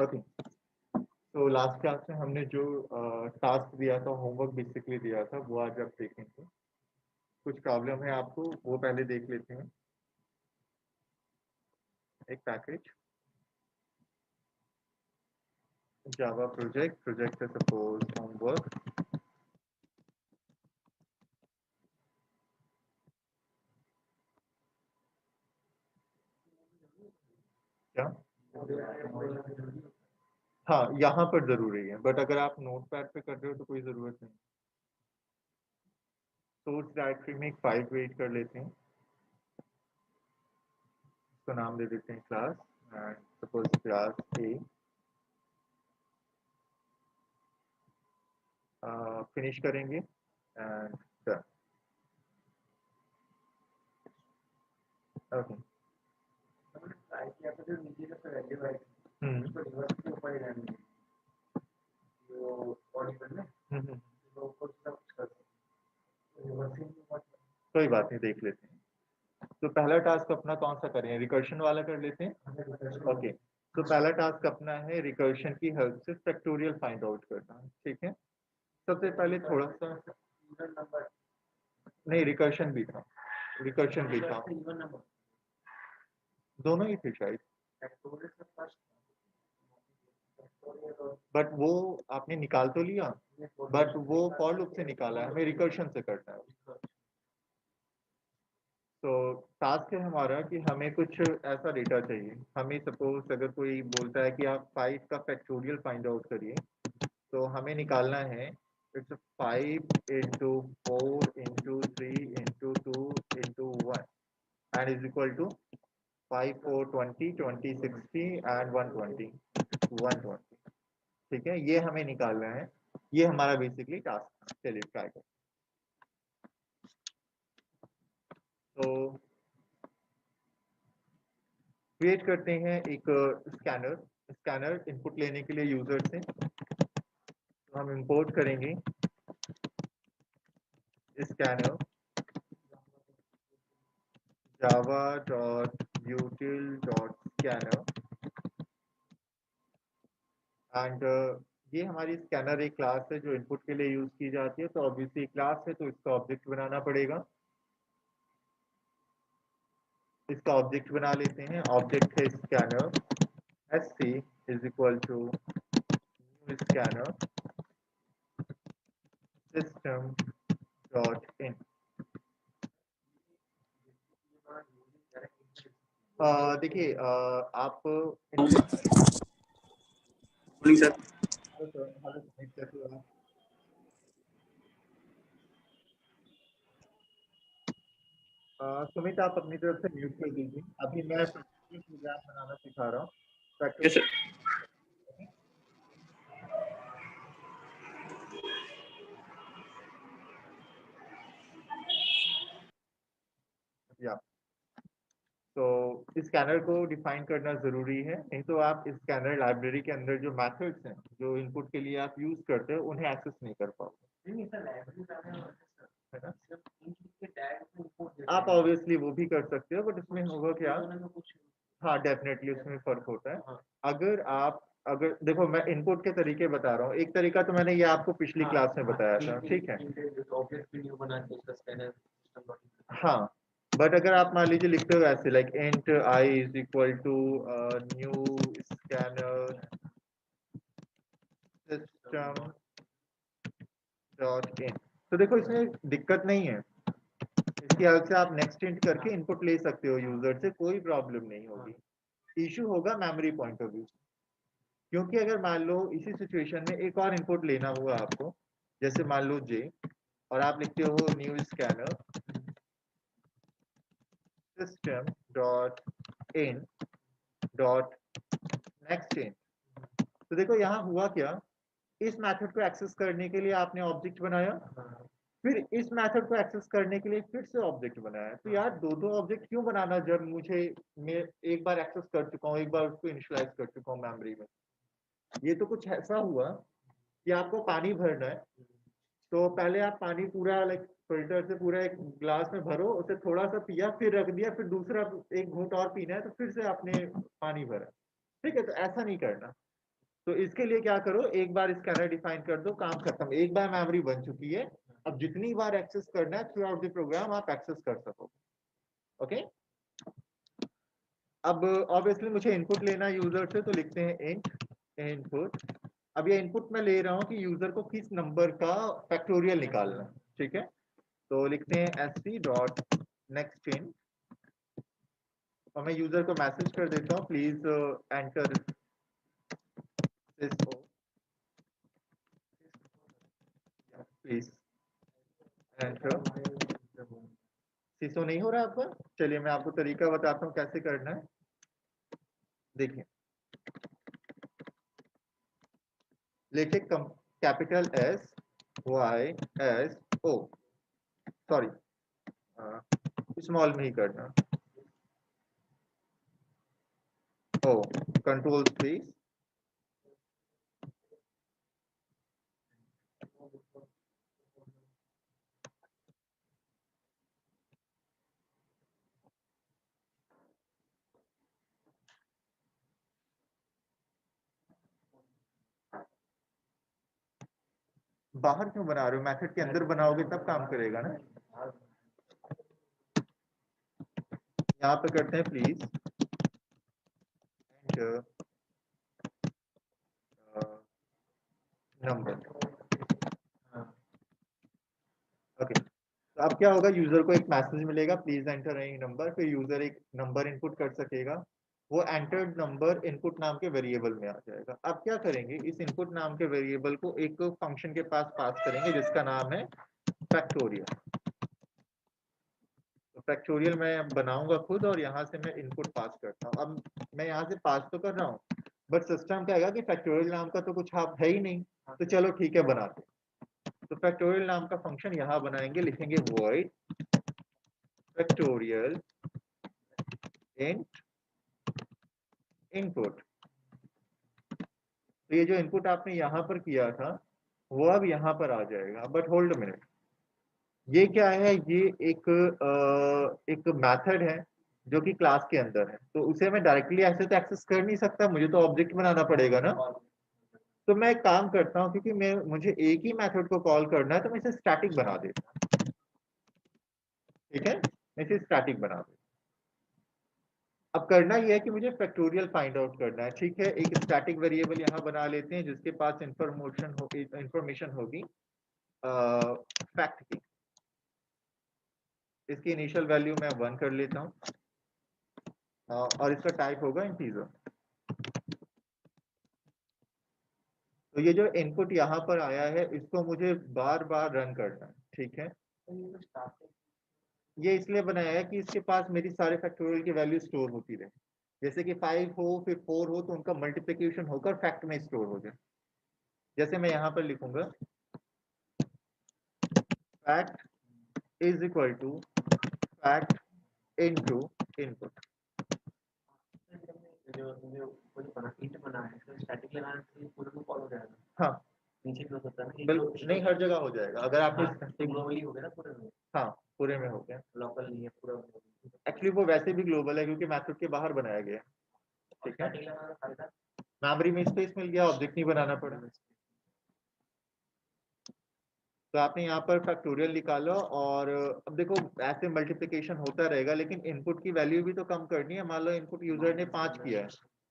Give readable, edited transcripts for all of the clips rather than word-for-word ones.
Okay, तो last class में हमने जो टास्क दिया था, होमवर्क बेसिकली दिया था, वो आज आप देखेंगे। कुछ प्रॉब्लम है आपको, वो पहले देख लेते हैं। एक पैकेज जावा प्रोजेक्ट है सपोज होमवर्क। क्या? हाँ, यहाँ पर जरूरी है, बट अगर आप नोट पैड पे कर रहे हो तो कोई जरूरत नहीं। सोर्स डायरेक्टरी में एक फाइल क्रिएट कर लेते हैं, उसका नाम दे देते हैं class, and suppose class A. Finish करेंगे एंड डन। ओके। कोई बात नहीं, देख लेते हैं। तो पहला टास्क अपना कौन सा करें, रिकर्शन वाला कर लेते हैं। ओके, तो पहला टास्क अपना है रिकर्शन की हेल्प से फैक्टोरियल फाइंड आउट करना, ठीक है। सबसे पहले थोड़ा सा, नहीं रिकर्शन भी था, रिकर्शन भी था, दोनों ही थे शायद। बट वो आपने निकाल तो लिया, बट वो फॉर लूप से निकाला है, हमें रिकर्शन से करना है। तो टास्क है हमारा कि हमें कुछ ऐसा डेटा चाहिए। हमें सपोज अगर कोई बोलता है कि आप 5 का फैक्टोरियल फाइंड आउट करिए, तो हमें निकालना है it's 5 into 4 into 3 into 2 into 1 and is equal to 5 4 20 20 60 and 120 120। ठीक है, ये हमें निकालना है। ये हमारा बेसिकली टास्क। चलिए ट्राई करें। तो क्रिएट करते हैं एक स्कैनर। स्कैनर इनपुट लेने के लिए यूजर से, तो हम इंपोर्ट करेंगे scanner Java dot यूटिल dot scanner and ये हमारी स्कैनर एक क्लास है जो इनपुट के लिए यूज की जाती है। तो ऑब्वियसली क्लास है तो इसका ऑब्जेक्ट बनाना पड़ेगा। इसका ऑब्जेक्ट बना लेते हैं। ऑब्जेक्ट है scanner sc is equal to new scanner system dot in. देखिए आप सर सुमित आप अपनी तरफ से म्यूट कर दीजिए। अभी मैं प्रोग्राम बनाना सिखा रहा हूँ। Yes sir. या तो स्कैनर को डिफाइन करना जरूरी है, नहीं तो आप स्कैनर लाइब्रेरी के अंदर जो मेथड्स हैं जो इनपुट के लिए आप यूज करते हो उन्हें एक्सेस नहीं कर पाओगे, है ना। आप ऑब्वियसली वो भी कर सकते हो, बट उसमें होगा क्या। हाँ डेफिनेटली उसमें फर्क होता है। अगर आप अगर देखो, मैं इनपुट के तरीके बता रहा हूँ। एक तरीका तो मैंने ये आपको पिछली क्लास में बताया था, ठीक है। हाँ, बट अगर आप मान लीजिए लिखते हो ऐसे like int i is equal to new scanner system dot in, तो देखो इसमें दिक्कत नहीं है। इसकी हेल्प से आप नेक्स्ट इंट करके इनपुट ले सकते हो यूजर से, कोई प्रॉब्लम नहीं होगी। इशू होगा मेमोरी पॉइंट ऑफ व्यू, क्योंकि अगर मान लो इसी सिचुएशन में एक और इनपुट लेना हुआ आपको, जैसे मान लो जे, और आप लिखते हो new scanner system dot in dot next in, तो देखो यहाँ हुआ क्या। इस मेथड को एक्सेस करने के लिए आपने ऑब्जेक्ट बनाया, फिर इस मेथड को एक्सेस करने के लिए फिर से ऑब्जेक्ट बनाया। तो यार दो दो ऑब्जेक्ट क्यों बनाना, जब मुझे मैं एक बार एक्सेस कर चुका हूँ, एक बार उसको इनिशियलाइज कर चुका हूँ मेमोरी में। ये तो कुछ ऐसा हुआ कि आपको पानी भरना है, तो पहले आप पानी पूरा लाइक फिल्टर से पूरा एक ग्लास में भरो, उसे थोड़ा सा पिया, फिर रख दिया, फिर दूसरा एक घूंट और पीना है, तो फिर से आपने पानी भरा। ठीक है, तो ऐसा नहीं करना। तो इसके लिए क्या करो, एक बार स्कैनर डिफाइन कर दो, काम खत्म, एक बार मेमोरी बन चुकी है, अब जितनी बार एक्सेस करना है थ्रू आउट द प्रोग्राम आप एक्सेस कर सको। ओके, अब ऑब्वियसली मुझे इनपुट लेना यूजर से, तो लिखते हैं इंट इनपुट। अब ये इनपुट मैं ले रहा हूँ कि यूजर को किस नंबर का फैक्टोरियल निकालना है, ठीक है। तो लिखते हैं sc डॉट नेक्स्ट इन, और मैं यूजर को मैसेज कर देता हूँ please enter this, please enter. सिसो नहीं हो रहा आपका, चलिए मैं आपको तरीका बताता हूँ कैसे करना है। देखिए, लिखे capital S Y S O, sorry small में ही करना, ओ कंट्रोल प्लीज, बाहर क्यों बना रहे हो, मेथड के अंदर बनाओगे तब काम करेगा ना। यहाँ पे करते हैं प्लीज एंटर नंबर। ओके, तो अब क्या होगा, यूजर को एक मैसेज मिलेगा प्लीज एंटर एनी नंबर, फिर यूजर एक नंबर इनपुट कर सकेगा, वो एंटर्ड नंबर इनपुट नाम के वेरिएबल में आ जाएगा। अब क्या करेंगे, इस इनपुट नाम के वेरिएबल को एक फंक्शन के पास करेंगे जिसका नाम है फैक्टोरियल। तो फैक्टोरियल मैं बनाऊंगा खुद, और यहाँ से मैं इनपुट पास करता हूँ। अब मैं यहाँ से पास तो कर रहा हूँ, बट सिस्टम कहेगा कि फैक्टोरियल नाम का तो कुछ आप है ही नहीं, तो चलो ठीक है बनाते। तो फैक्टोरियल नाम का फंक्शन यहाँ बनाएंगे, लिखेंगे वॉइड फैक्टोरियल इंट इनपुट। तो ये जो इनपुट आपने यहाँ पर किया था वो अब यहाँ पर आ जाएगा। बट होल्ड मिनट, ये क्या है, ये एक मेथड है जो कि क्लास के अंदर है, तो उसे मैं डायरेक्टली ऐसे तो एक्सेस कर नहीं सकता, मुझे तो ऑब्जेक्ट बनाना पड़ेगा ना। तो मैं एक काम करता हूँ, क्योंकि मुझे एक ही मेथड को कॉल करना है, तो मैं इसे स्टैटिक बना देता हूँ। ठीक है, मैं इसे स्टैटिक बना देता हूँ। अब करना यह है कि मुझे फैक्टोरियल फाइंड आउट करना है, ठीक है। एक स्टैटिक वेरिएबल यहाँ बना लेते हैं जिसके पास इंफॉर्मेशन होगी फैक्ट की। इसकी इनिशियल वैल्यू मैं 1 कर लेता हूँ, और इसका टाइप होगा इंटीजर। तो ये जो इनपुट यहाँ पर आया है इसको मुझे बार बार रन करना है, ठीक है। ये इसलिए बनाया है कि इसके पास मेरी सारे फैक्टोरियल की वैल्यू स्टोर होती रहे। जैसे कि 5 हो फिर 4 हो तो उनका मल्टीप्लिकेशन होकर फैक्ट में स्टोर हो जाए। जैसे मैं यहाँ पर लिखूंगा fact is equal to fact into input. हाँ बिल्कुल, नहीं हर जगह हो जाएगा अगर आपने ग्लोबली हो गया ना पूरे में। हाँ पूरे में हो गया, लोकल नहीं है पूरा। एक्चुअली वो वैसे भी ग्लोबल है क्योंकि मैथड के बाहर बनाया गया है। ठीक है, मेमोरी में स्पेस मिल गया, ऑब्जेक्ट नहीं बनाना पड़ा। तो आपने यहाँ पर फैक्टोरियल निकाला, और अब देखो ऐसे मल्टीप्लिकेशन होता रहेगा, लेकिन इनपुट की वैल्यू भी तो कम करनी है। मान लो इनपुट यूजर ने 5 किया है,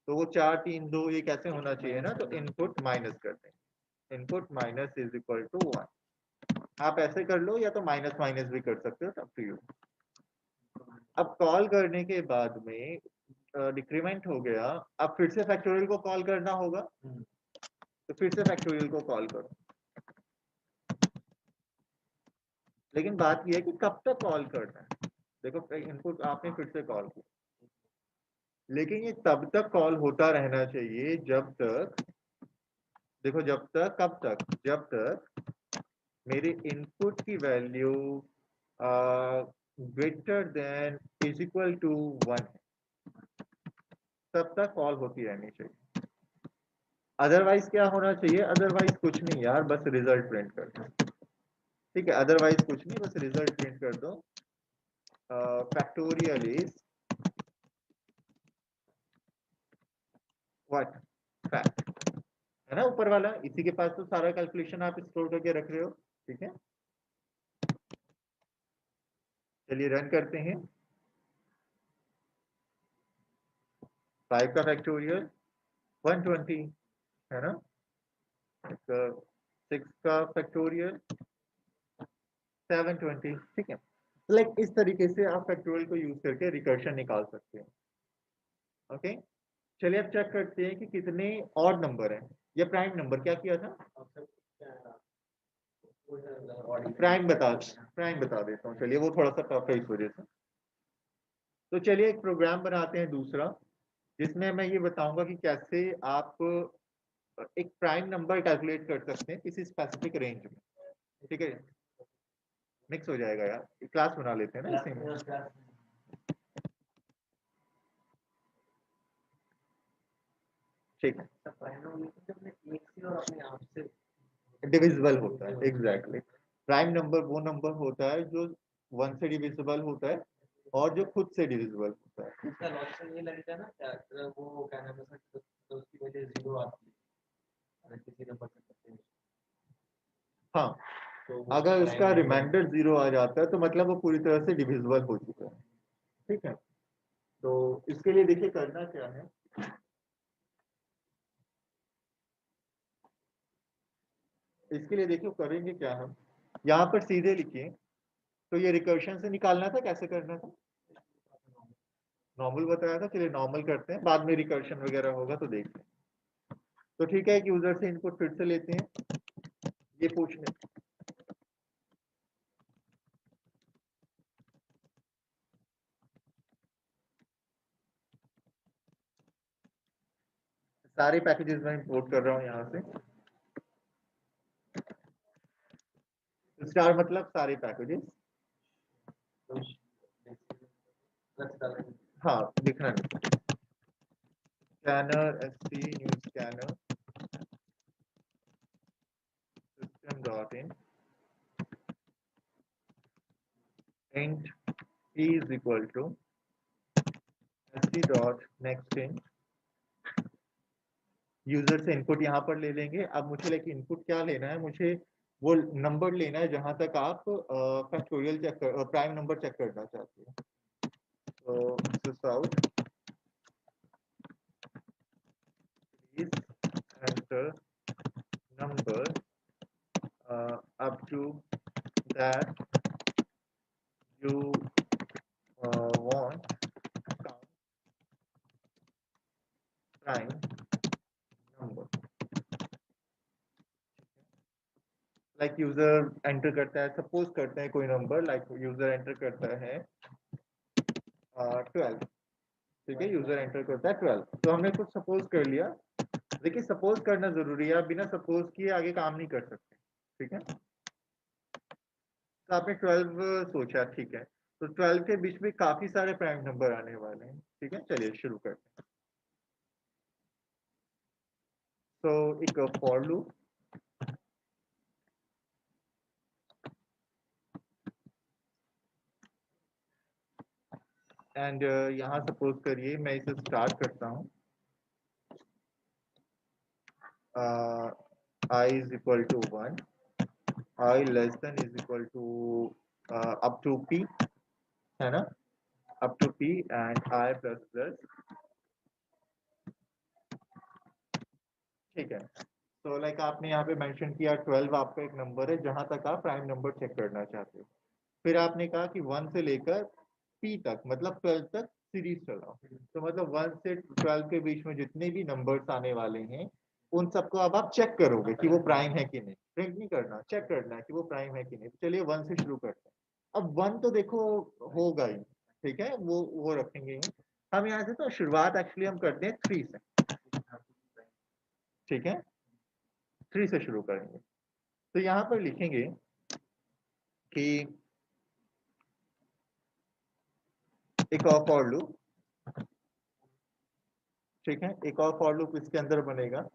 तो वो 4 3 2 ये कैसे होना चाहिए ना, तो इनपुट माइनस करते हैं, input minus is equal to 1। आप ऐसे कर लो या तो माइनस माइनस भी कर सकते हो, अप टू यू। अब कॉल करने के बाद में डिक्रीमेंट हो गया, अब फिर से फैक्टोरियल को कॉल करना होगा, तो फिर से फैक्टोरियल को कॉल करो। लेकिन बात यह है कि कब तक कॉल करना है। देखो इनपुट आपने फिर से कॉल किया, लेकिन ये तब तक कॉल होता रहना चाहिए जब तक, देखो जब तक, कब तक, जब तक मेरे इनपुट की value greater than is equal to 1 है, तब तक कॉल होती रहनी चाहिए। अदरवाइज क्या होना चाहिए, अदरवाइज कुछ नहीं यार, बस रिजल्ट प्रिंट कर दो। ठीक है, अदरवाइज कुछ नहीं, बस रिजल्ट प्रिंट कर दो। Factorial is what, fact. है ना, ऊपर वाला, इसी के पास तो सारा कैलकुलेशन आप स्टोर करके रख रहे हो। ठीक है, चलिए रन करते हैं। 5 का फैक्टोरियल 120 है ना, 6 का फैक्टोरियल 720। ठीक है, लाइक इस तरीके से आप फैक्टोरियल को यूज करके रिकर्शन निकाल सकते हैं। ओके, चलिए अब चेक करते हैं कि कितने और नंबर हैं। ये प्राइम नंबर क्या किया था, प्राइम बता देता हूँ। चलिए वो थोड़ा सा टफ है इस वजह से। तो चलिए एक प्रोग्राम बनाते हैं दूसरा, जिसमें मैं ये बताऊंगा कि कैसे आप एक प्राइम नंबर कैलकुलेट कर सकते हैं किसी स्पेसिफिक रेंज में। ठीक है, मिक्स हो जाएगा यार, क्लास बना लेते हैं ना इसी में। ठीक है, डिविजिबल होता है, एग्जैक्टली। प्राइम नंबर वो नंबर होता है जो 1 से डिविजिबल होता है और जो खुद से डिविजिबल होता है। इसका लॉजिक ये लगता है ना, क्या वो क्या नाम है सर, तो उसकी वजह जीरो आती है अगर किसी नंबर से करते हैं हाँ, तो अगर उसका रिमाइंडर 0 आ जाता है तो मतलब वो पूरी तरह से डिविजिबल हो चुका है। ठीक है, तो इसके लिए देखिए करना क्या है, इसके लिए देखिए करेंगे क्या हम, यहाँ पर सीधे लिखिए। तो ये रिकर्शन से निकालना था, कैसे करना था, नॉर्मल बताया था। चलिए नॉर्मल करते हैं, बाद में रिकर्शन वगैरह होगा तो देखते हैं। तो ठीक है, एक यूजर से इनपुट फिर से लेते हैं, ये पूछने सारे पैकेजेस मैं इंपोर्ट कर रहा हूँ यहाँ से। स्टार मतलब सारे पैकेजेस, हाँ दिखना नहीं। Scanner SC new scanner system dot in int p is equal to sc dot next int। User से इनपुट यहाँ पर ले लेंगे। अब मुझे लाइक इनपुट क्या लेना है, मुझे वो नंबर लेना है जहां तक आप फैक्टोरियल चेक कर, प्राइम नंबर चेक करना चाहते हैं। तो out please enter number up to that you want count prime number। Like user enter करता है, सपोज करते हैं कोई नंबर, लाइक यूजर एंटर करता है 12। ठीक है, यूजर एंटर करता है 12, तो हमने कुछ सपोज कर लिया। देखिए सपोज करना जरूरी है, बिना सपोज किए आगे काम नहीं कर सकते। ठीक है, तो आपने 12 सोचा, ठीक है, तो 12 के बीच में काफी सारे प्राइम नंबर आने वाले हैं। ठीक है, चलिए शुरू करते हैं। तो एक फॉर लूप, एंड यहाँ सपोज करिए मैं इसे स्टार्ट करता हूँ, I is equal to 1, I less than is equal to up to p, है ना, up to p and I plus plus। ठीक है, तो लाइक आपने यहाँ पे मेंशन किया 12 आपका एक नंबर है जहां तक आप प्राइम नंबर चेक करना चाहते हो। फिर आपने कहा कि 1 से लेकर p तक, मतलब 12 तक सीरीज चलाओ। तो मतलब 1 से 12 के बीच में जितने भी नंबर्स आने वाले हैं उन सबको अब आप चेक करोगे कि वो प्राइम है कि नहीं। प्रिंट नहीं करना, चेक करना है कि वो प्राइम है कि नहीं। तो चलिए 1 से शुरू करते हैं। अब 1 तो देखो होगा ही, ठीक है, वो रखेंगे ही हम यहाँ से। तो शुरुआत एक्चुअली हम करते हैं 3 से। ठीक है, 3 से शुरू करेंगे। तो यहाँ पर लिखेंगे कि एक और फॉर लूप, ठीक है, एक और फॉर लूप इसके अंदर बनेगा।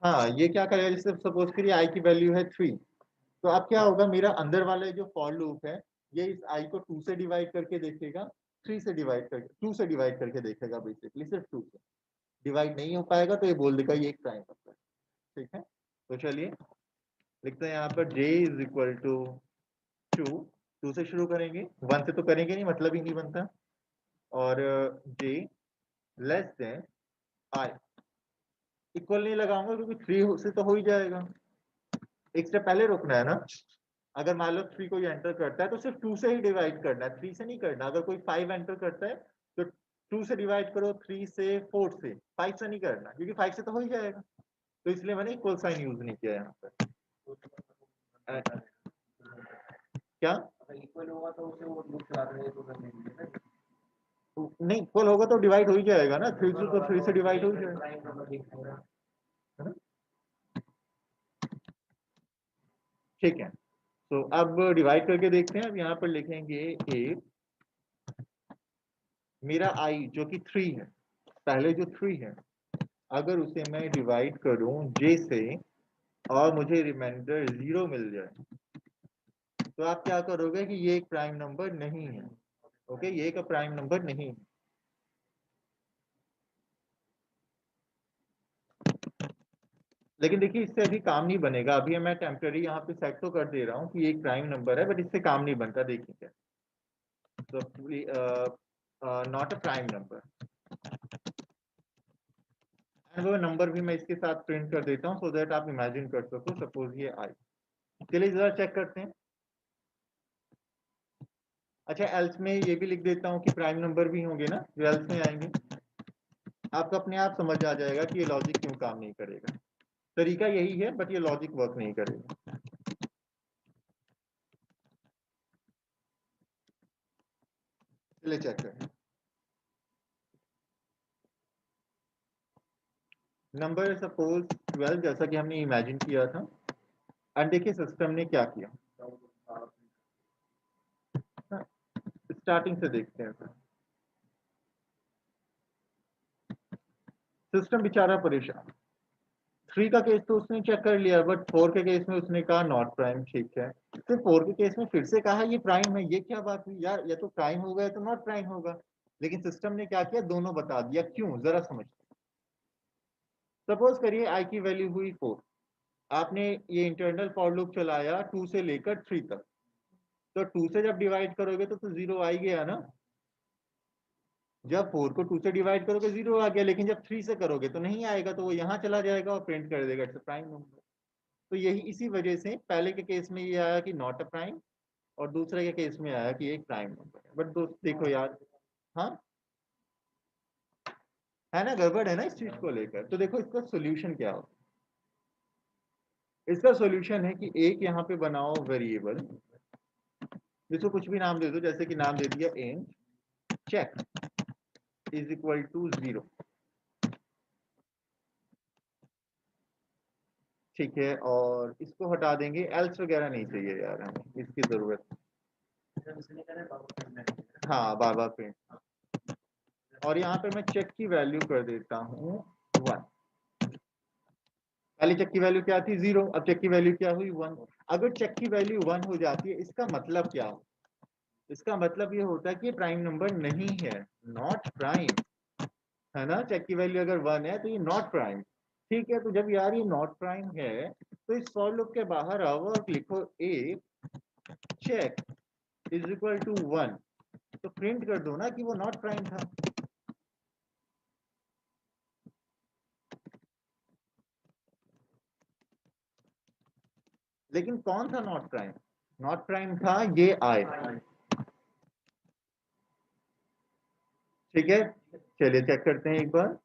हाँ, ये क्या करेगा, जैसे सपोज करिए आई की वैल्यू है 3, तो अब क्या होगा, मेरा अंदर वाला जो फॉर लूप है ये इस आई को 2 से डिवाइड करके देखेगा, 3 से डिवाइड करके, 2 से डिवाइड करके देखेगा, बेसिकली सिर्फ 2 से डिवाइड नहीं हो पाएगा तो ये बोल देगा ये एक प्राइम नंबर। ठीक है, तो चलिए लिखते हैं यहाँ पर j इज इक्वल टू 2 से शुरू करेंगे, 1 से तो करेंगे नहीं, मतलब ही नहीं बनता, और j less than i। Equal नहीं लगाऊंगा क्योंकि 3 से तो हो ही जाएगा, एक स्टेप पहले रुकना है ना। अगर मान लो 3 कोई एंटर करता है तो सिर्फ 2 से ही डिवाइड करना है, 3 से नहीं करना। अगर कोई 5 एंटर करता है तो 2 से डिवाइड करो, 3 से, 4 से, 5 से नहीं करना क्योंकि 5 से तो हो ही जाएगा, तो इसलिए मैंने इक्वल साइन यूज नहीं किया यहाँ पर। क्या इक्वल होगा तो उसे वो लूप चला देंगे तो करने के लिए नहीं, इक्वल होगा तो डिवाइड हो ही जाएगा ना, 3 से तो 3 से डिवाइड हो ही जाएगा, प्राइम नंबर दिखाएगा। है ना। ठीक है, तो अब डिवाइड करके देखते हैं। अब यहाँ पर लिखेंगे 8, मेरा i जो कि 3 है, पहले जो 3 है, अगर उसे मैं डिवाइड करूं j से और मुझे रिमाइंडर 0 मिल जाए तो आप क्या करोगे कि ये एक प्राइम नंबर नहीं है। ओके, ये एक प्राइम नंबर नहीं है। लेकिन देखिए इससे अभी काम नहीं बनेगा, अभी मैं टेम्पररी यहाँ पे सेट तो कर दे रहा हूँ कि ये एक प्राइम नंबर है, बट इससे काम नहीं बनता। देखिए क्या, तो not a prime number, and वो नंबर भी मैं इसके साथ प्रिंट कर देता हूँ सो दैट आप इमेजिन कर सको। सपोज ये आई, चलिए जरा चेक करते हैं। अच्छा, एल्स में ये भी लिख देता हूँ कि प्राइम नंबर भी होंगे ना जो एल्स में आएंगे। आपको अपने आप समझ आ जाएगा कि ये लॉजिक क्यों काम नहीं करेगा। तरीका यही है बट ये लॉजिक वर्क नहीं करेगा। चलिए चेक करें। नंबर सपोज 12 जैसा कि हमने इमेजिन किया था, एंड देखिए सिस्टम ने क्या किया। स्टार्टिंग से देखते हैं। सिस्टम बेचारा परेशान, 3 का केस तो उसने चेक कर लिया बट 4 के केस में उसने कहा नॉट प्राइम। ठीक है, फिर 4 के केस में फिर से कहा ये प्राइम है। ये क्या बात हुई यार, या तो प्राइम होगा या तो नॉट प्राइम होगा। लेकिन सिस्टम ने क्या किया, दोनों बता दिया। क्यों, जरा समझते। सपोज करिए आई की वैल्यू हुई 4, आपने ये इंटरनल फॉर लूप चलाया 2 से लेकर 3 तक, तो 2 से जब डिवाइड करोगे तो 0 आ ही गया ना। जब 4 को 2 से डिवाइड करोगे 0 आ गया, लेकिन जब 3 से करोगे तो नहीं आएगा, तो वो यहाँ चला जाएगा और प्रिंट कर देगा इट्स अ प्राइम नंबर। तो यही इसी वजह से पहले के केस में ये आया कि नॉट अ प्राइम, और दूसरे के केस में आया कि एक प्राइम नंबर है। बट दोस्त देखो यार, हाँ है ना, गड़बड़ है ना इस चीज को लेकर। तो देखो इसका सोल्यूशन क्या हो। इसका सोल्यूशन है कि एक यहाँ पे बनाओ वेरिएबल, जिसको कुछ भी नाम दे दो, जैसे कि नाम दे दिया int check is equal to 0। ठीक है, और इसको हटा देंगे, एल्स वगैरह नहीं चाहिए यार हमें, इसकी जरूरत। हाँ, बार बार प्रिंट। और यहाँ पे मैं चेक की वैल्यू कर देता हूँ 1। पहले चेक की वैल्यू क्या थी, 0, अब चेक की वैल्यू क्या हुई, 1। अगर चेक की वैल्यू 1 हो जाती है, इसका मतलब क्या हो, इसका मतलब ये होता है कि प्राइम नंबर नहीं है, नॉट प्राइम, है ना। चेक की वैल्यू अगर 1 है तो ये नॉट प्राइम। ठीक है, तो जब यार ये नॉट प्राइम है तो इस फॉर लूप के बाहर आओ और लिखो ए चेक इज इक्वल टू 1, तो प्रिंट कर दो ना कि वो नॉट प्राइम था। लेकिन कौन था नॉट प्राइम, नॉट प्राइम था ये आई। ठीक है, चलिए चेक करते हैं एक बार।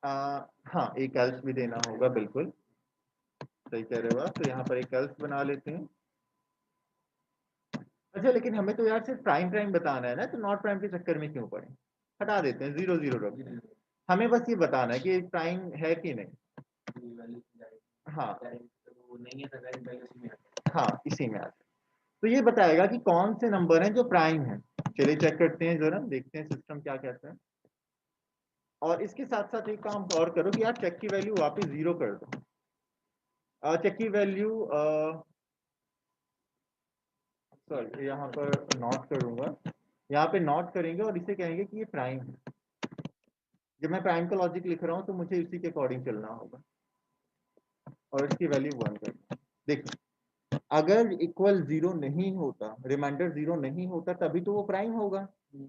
हाँ, एक एल्स भी देना होगा, बिल्कुल सही कह रहे हो आप। तो यहाँ पर एक एल्स बना लेते हैं। अच्छा, लेकिन हमें तो यार सिर्फ प्राइम प्राइम बताना है ना, तो नॉट प्राइम के चक्कर में क्यों पड़े, हटा देते हैं, 0 0 रख। हमें बस ये बताना है कि प्राइम है कि नहीं। हाँ हाँ, इसी में आता है। तो ये बताएगा कि कौन से नंबर हैं जो प्राइम हैं। चलिए चेक करते हैं जरा, देखते हैं सिस्टम क्या कहता है। और इसके साथ साथ एक काम और करो कि यार चेक की वैल्यू वापस 0 कर दो। चेक की वैल्यू सॉरी यहाँ पर नॉट करूंगा, यहाँ पे नॉट करेंगे और इसे कहेंगे कि ये प्राइम है। जब मैं प्राइम का लॉजिक लिख रहा हूँ तो मुझे इसी के अकॉर्डिंग चलना होगा और इसकी वैल्यू 1 करना। देखिए अगर इक्वल 0 नहीं होता, रिमाइंडर 0 नहीं होता, तभी तो वो प्राइम होगा।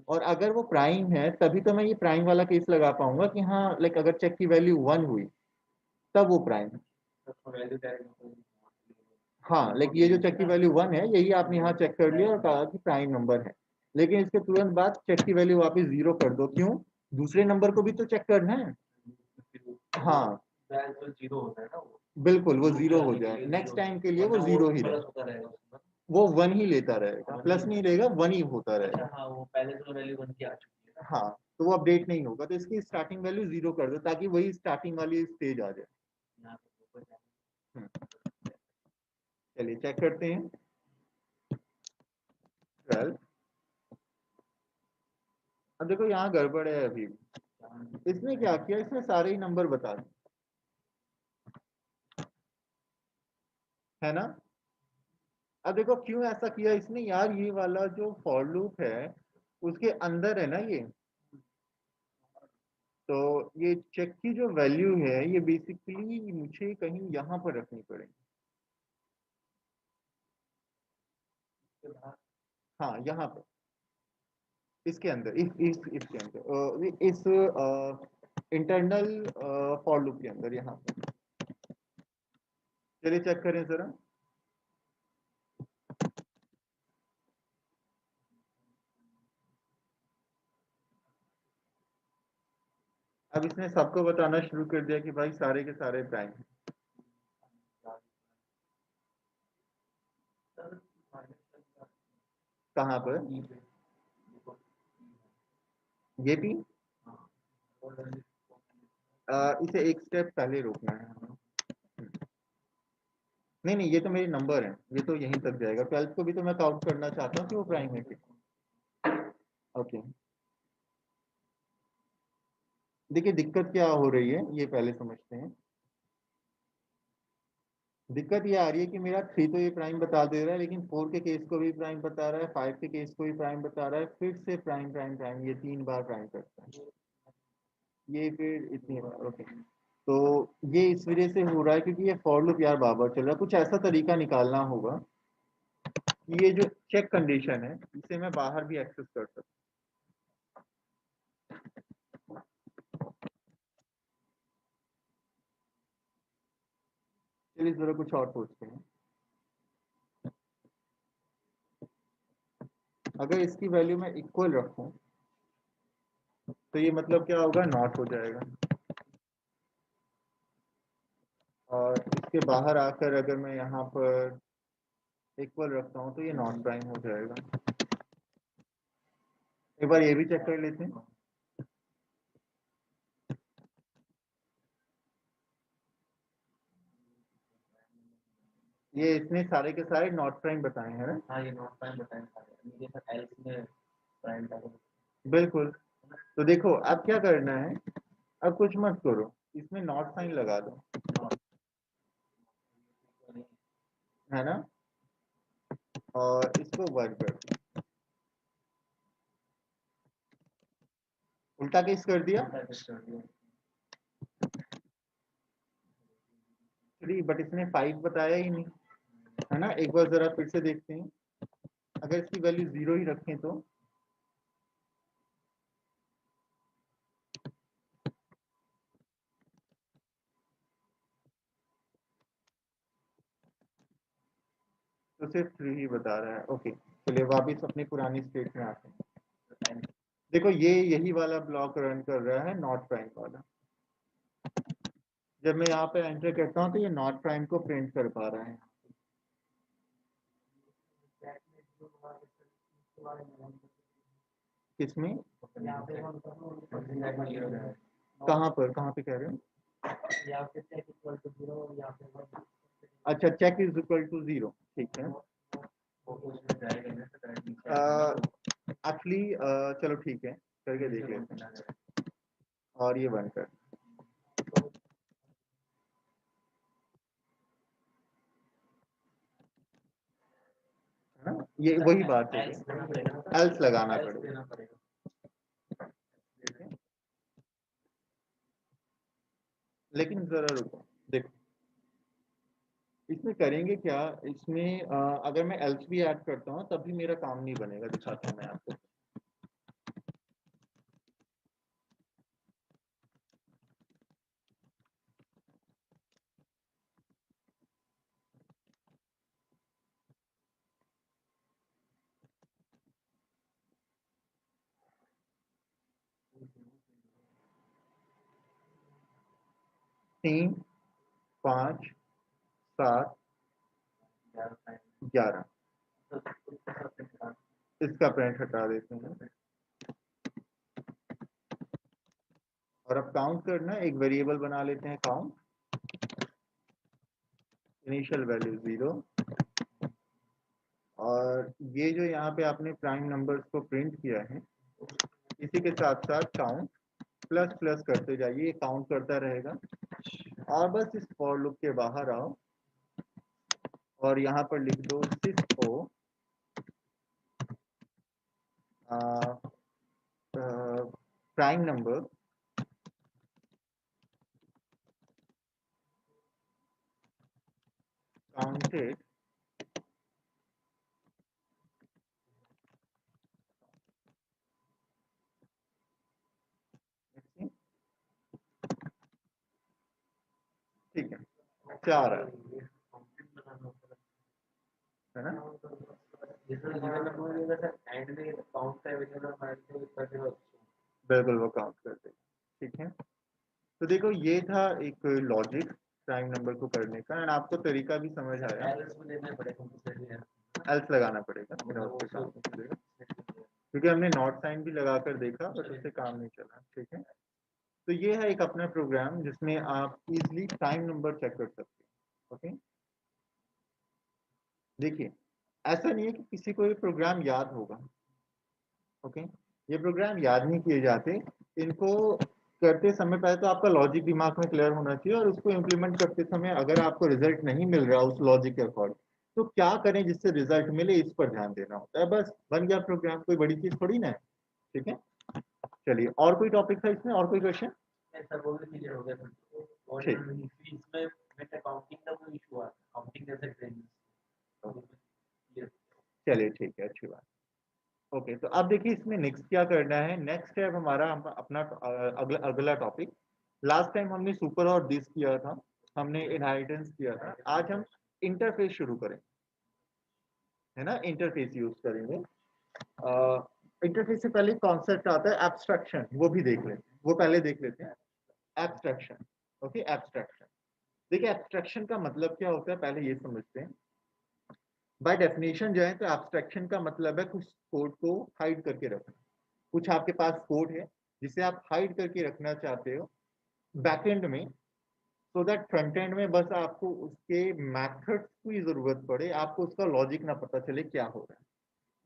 और अगर वो प्राइम है तभी तो मैं ये प्राइम वाला केस लगा पाऊंगा कि हाँ लाइक अगर चेक की वैल्यू 1 हुई तब वो प्राइम है। हाँ लाइक ये जो चेक की वैल्यू 1 है यही आपने यहाँ चेक कर लिया और कहा कि प्राइम नंबर है, लेकिन इसके तुरंत बाद चेक की वैल्यू वापस 0 कर दो। क्यों? दूसरे नंबर को भी तो चेक करना है। हाँ तो जीरो होता है ना वो, बिल्कुल, वो Zero 0 हो जाने के जाए, लिए नेक्स्ट zero टाइम के लिए वो वरना 0 ही प्लस रहे, होता रहेगा उसमें। वो 1 ही लेता रहेगा, One प्लस ही नहीं रहेगा, 1 ही होता अच्छा रहेगा। हाँ, वो पहले तो वैल्यू 1 की आ चुकी है ना। हाँ तो वो अपडेट नहीं होगा, तो इसकी स्टार्टिंग वैल्यू 0 कर दो ताकि वही स्टार्टिंग वाली स्टेज आ जाए। यहाँ पे ऊपर जाने चलिए चेक करते हैं। 12। अब देखो यहाँ गड़बड़ है अभी भी। इसने क्या किया, इसने सारे ही नंबर बता दिए, है ना। अब देखो क्यों ऐसा किया इसने यार, ये वाला जो फॉर लूप है उसके अंदर है ना ये, तो ये चेक की जो वैल्यू है ये बेसिकली मुझे कहीं यहाँ पर रखनी पड़ेगी। के बाद हाँ यहाँ पर, इसके अंदर, इसके अंदर, इस इंटरनल फॉर लूप के अंदर यहाँ पर। चलिए चेक करें जरा। अब इसने सबको बताना शुरू कर दिया कि भाई सारे के सारे प्राइम हैं। कहाँ पर? ये भी इसे एक स्टेप पहले रोकना है हमें। नहीं नहीं, ये तो मेरे नंबर है, ये तो यहीं तक जाएगा। 12 को भी तो मैं काउंट करना चाहता हूँ कि वो प्राइम है कि। ओके, देखिए दिक्कत क्या हो रही है ये पहले समझते हैं। दिक्कत ये आ रही है कि मेरा 3 तो ये प्राइम बता दे रहा है, लेकिन 4 के केस को भी प्राइम बता रहा है, 5 के केस को भी प्राइम बता रहा है, फिर से प्राइम प्राइम प्राइम, ये 3 बार प्राइम करता है, ये फिर इतनी बार। ओके, तो ये इस वजह से हो रहा है क्योंकि ये फॉर लूप यार बार चल रहा है। कुछ ऐसा तरीका निकालना होगा कि ये जो चेक कंडीशन है इसे मैं बाहर भी एक्सेस कर सकूं। चलिए जरा कुछ और सोचते हैं। अगर इसकी वैल्यू मैं इक्वल रखूं तो ये मतलब क्या होगा, नॉट हो जाएगा। और इसके बाहर आकर अगर मैं यहाँ पर इक्वल रखता हूँ तो ये नॉन प्राइम हो जाएगा। एक बार ये भी चेक कर लेते हैं। ये इसने सारे के सारे नॉट प्राइम बताए हैं ना। हाँ, ये नॉट प्राइम बताएं सारे, मुझे तो एल्स में प्राइम था। बिल्कुल, तो देखो अब क्या करना है, अब कुछ मत करो, इसमें नॉट साइन लगा दो, है ना, और इसको वर्ड कर दो। उल्टा केस कर दिया 3, बट इसने 5 बताया ही नहीं, है ना। एक बार जरा फिर से देखते हैं, अगर इसकी वैल्यू 0 ही रखें तो सिर्फ 3 ही बता रहा है। ओके, चलिए वापिस अपनी पुरानी स्टेट में आते हैं। देखो ये यही वाला ब्लॉक रन कर रहा है, नॉट प्राइम वाला। जब मैं यहाँ पे एंटर करता हूँ तो ये नॉट प्राइम को प्रिंट कर पा रहा है। किसमें? कहाँ पे कह रहे हो? अच्छा, चेक इज इक्वल टू 0, ठीक है। एक्चुअली चलो ठीक है, करके देख लेते हैं। और ये बंद कर, है ना। ये वही बात है, else देना पड़ेगा ना? एल्स लगाना else पड़ेगा। देना पड़ेगा। ठीक है? लेकिन जरा रुको, देखो इसमें करेंगे क्या, इसमें अगर मैं एल्स भी ऐड करता हूँ तब भी मेरा काम नहीं बनेगा, दिखाता हूँ मैं आपको। तीन, 5, 7, 11, इसका प्रिंट हटा देते हैं और अब काउंट करना, एक वेरिएबल बना लेते हैं काउंट, इनिशियल वैल्यू 0, और ये जो यहाँ पे आपने प्राइम नंबर्स को प्रिंट किया है इसी के साथ साथ काउंट प्लस प्लस करते जाइए, ये काउंट करता रहेगा। और बस इस फॉर लूप के बाहर आओ और यहाँ पर लिख दो sys o prime number counted ठीक है, 4 है ना? बिल्कुल वो काउंट कर देगा। ठीक है, तो देखो ये था एक लॉजिक प्राइम नंबर को करने का, एंड आपको तरीका भी समझ आया। एल्स लगाना पड़ेगा, मेरा उस पे काम नहीं चलेगा क्योंकि हमने नॉट साइन भी लगा कर देखा बट उससे काम नहीं चला। ठीक है, तो ये है एक अपना प्रोग्राम जिसमें आप इजीली प्राइम नंबर चेक कर सकते हैं। ओके, देखिए ऐसा नहीं है कि किसी को ये प्रोग्राम याद होगा। ओके, ये प्रोग्राम याद नहीं किए जाते, इनको करते समय पहले तो आपका लॉजिक दिमाग में क्लियर होना चाहिए, और उसको इम्प्लीमेंट करते समय अगर आपको रिजल्ट नहीं मिल रहा उस लॉजिक के अकॉर्डिंग तो क्या करें जिससे रिजल्ट मिले, इस पर ध्यान देना होता है। बस बन गया प्रोग्राम, कोई बड़ी चीज थोड़ी ना है। ठीक है, चलिए और कोई टॉपिक था इसमें, और कोई क्वेश्चन? ऐसा बोल के क्लियर हो गया फिर तो। और ठीक। इसमें मेरे काउंटिंग का कोई इशू आ काउंटिंग कैसे ट्रेनिंग। चलिए ठीक है, अच्छी बात। ओके, तो अब देखिए इसमें नेक्स्ट क्या करना है। नेक्स्ट है अब हमारा अपना अगला टॉपिक। लास्ट टाइम हमने सुपर और दिस किया था, हमने इनहेरिटेंस किया था। आज हम इंटरफेस शुरू करें, है ना, इंटरफेस यूज करेंगे। इंटरफेस से पहले कॉन्सेप्ट आता है एब्स्ट्रैक्शन, वो भी देख लेते हैं, वो पहले देख लेते हैं। Abstraction, okay, abstraction. देखिए एब्स्ट्रैक्शन का मतलब क्या होता है पहले ये समझते हैं। बाय डेफिनेशन जो है तो एब्स्ट्रैक्शन का मतलब है कुछ कोड को हाइड करके रखना। कुछ आपके पास कोड है जिसे आप हाइड करके रखना चाहते हो बैकएंड में, सो दैट फ्रंट एंड में बस आपको उसके मेथड्स की जरूरत पड़े, आपको उसका लॉजिक ना पता चले क्या हो रहा है।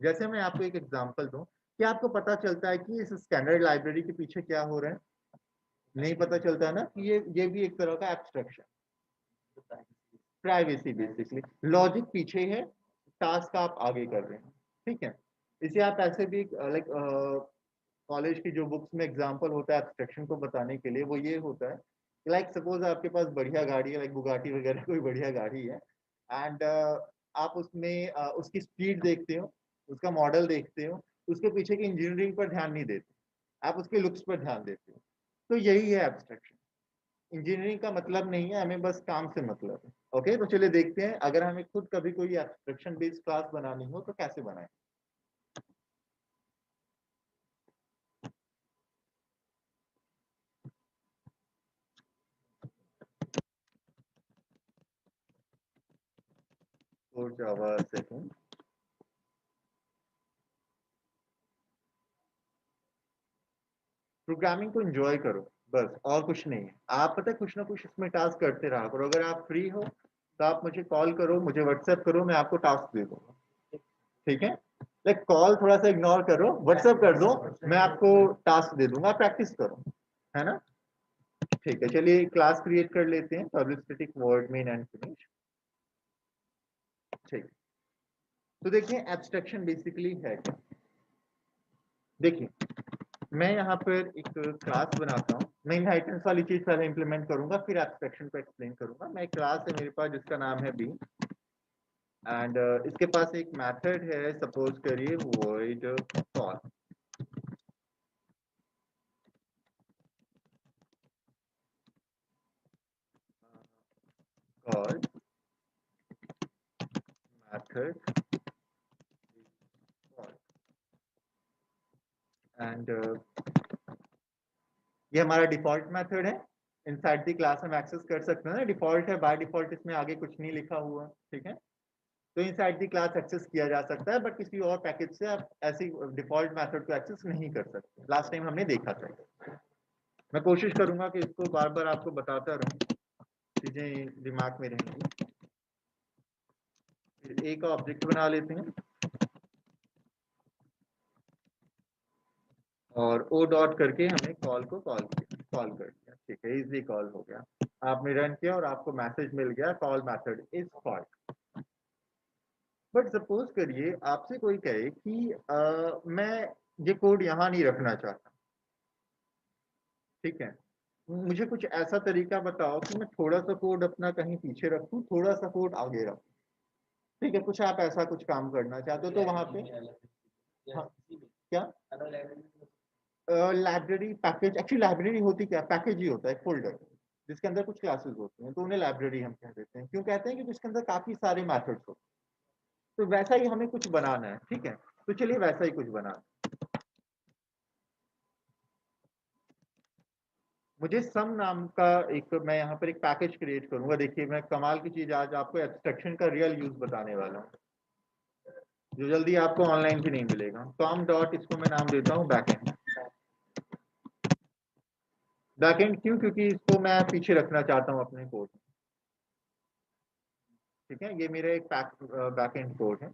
जैसे मैं आपको एक एग्जांपल दूं कि आपको पता चलता है कि इस स्टैंडर्ड लाइब्रेरी के पीछे क्या हो रहा है, नहीं पता चलता है ना, कि ये भी एक तरह का एब्स्ट्रैक्शन, प्राइवेसी बेसिकली। लॉजिक पीछे है, टास्क आप आगे कर रहे हैं। ठीक है, इसे आप ऐसे भी लाइक कॉलेज की जो बुक्स में एग्जांपल होता है एब्स्ट्रैक्शन को बताने के लिए, वो ये होता है लाइक सपोज आपके पास बढ़िया गाड़ी है, लाइक बुगाटी वगैरह कोई बढ़िया गाड़ी है, एंड आप उसमें उसकी स्पीड देखते हो, उसका मॉडल देखते हो, उसके पीछे की इंजीनियरिंग पर ध्यान नहीं देते, आप उसके लुक्स पर ध्यान देते हो। तो यही है एब्स्ट्रैक्शन। इंजीनियरिंग का मतलब नहीं है, हमें बस काम से मतलब है। ओके, तो चलिए देखते हैं अगर हमें खुद कभी कोई एब्स्ट्रैक्शन बेस्ड क्लास बनानी हो तो कैसे बनाएं। और जावा सेकंड, प्रोग्रामिंग को एंजॉय करो, बस और कुछ नहीं है। आप पता है कुछ ना कुछ इसमें टास्क करते रहा करो। अगर आप फ्री हो तो आप मुझे कॉल करो, मुझे व्हाट्सएप करो, मैं आपको टास्क दे दूंगा। ठीक है, लाइक कॉल थोड़ा सा इग्नोर करो, व्हाट्सएप कर दो, मैं आपको टास्क दे दूंगा, प्रैक्टिस करो, है ना। ठीक है, चलिए क्लास क्रिएट कर लेते हैं, public static word main and finish. ठीक। तो देखिए एब्स्ट्रैक्शन बेसिकली है क्या। देखिए मैं यहाँ पर एक क्लास बनाता हूँ, मैं इनहेरिटेंस वाली चीज पहले इंप्लीमेंट करूंगा, फिर एब्स्ट्रैक्शन को एक्सप्लेन करूंगा। मैं एक क्लास है मेरे पास जिसका नाम है बी, एंड इसके पास एक मेथड है, सपोज करिए void call। call method call and ये हमारा डिफॉल्ट मेथड है, इनसाइड द क्लास हम एक्सेस कर सकते हैं ना, डिफॉल्ट है, बाय डिफॉल्ट इसमें आगे कुछ नहीं लिखा हुआ, ठीक है। तो इनसाइड द क्लास एक्सेस किया जा सकता है, बट किसी और पैकेज से आप ऐसी डिफॉल्ट मेथड को एक्सेस नहीं कर सकते। लास्ट टाइम हमने देखा था। मैं कोशिश करूंगा कि इसको बार बार आपको बताता रहूं, चीजें दिमाग में रहेंगी। फिर ए का ऑब्जेक्ट बना लेते हैं और ओ डॉट करके हमने कॉल को कॉल कर दिया, ठीक है, इजीली कॉल हो गया। आपने रन किया और आपको मैसेज मिल गया call method is called. But suppose करिए आपसे कोई कहे कि मैं ये कोड यहाँ नहीं रखना चाहता, ठीक है, मुझे कुछ ऐसा तरीका बताओ कि मैं थोड़ा सा कोड अपना कहीं पीछे रखूं, थोड़ा सा कोड आगे रखूं, ठीक है, कुछ आप ऐसा कुछ काम करना चाहते हो तो वहां पे हाँ, क्या लाइब्रेरी पैकेज, एक्चुअली लाइब्रेरी होती क्या, पैकेज ही होता है, फोल्डर जिसके अंदर कुछ क्लासेस होती हैं, तो उन्हें लाइब्रेरी हम कह देते हैं। क्यों कहते हैं, क्योंकि इसके अंदर काफी सारे मेथड्स होते हैं। तो वैसा ही हमें कुछ बनाना है, ठीक है, तो चलिए वैसा ही कुछ बनाना। मुझे सम नाम का एक, मैं यहाँ पर एक पैकेज क्रिएट करूंगा। देखिए मैं कमाल की चीज आज आपको एब्स्ट्रैक्शन का रियल यूज बताने वाला हूँ, जो जल्दी आपको ऑनलाइन भी नहीं मिलेगा। कॉम डॉट, इसको मैं नाम देता हूँ बैकएंड। बैकएंड क्यों, क्योंकि इसको मैं पीछे रखना चाहता हूँ अपने कोड, ठीक है। ये मेरा एक बैकएंड कोड है,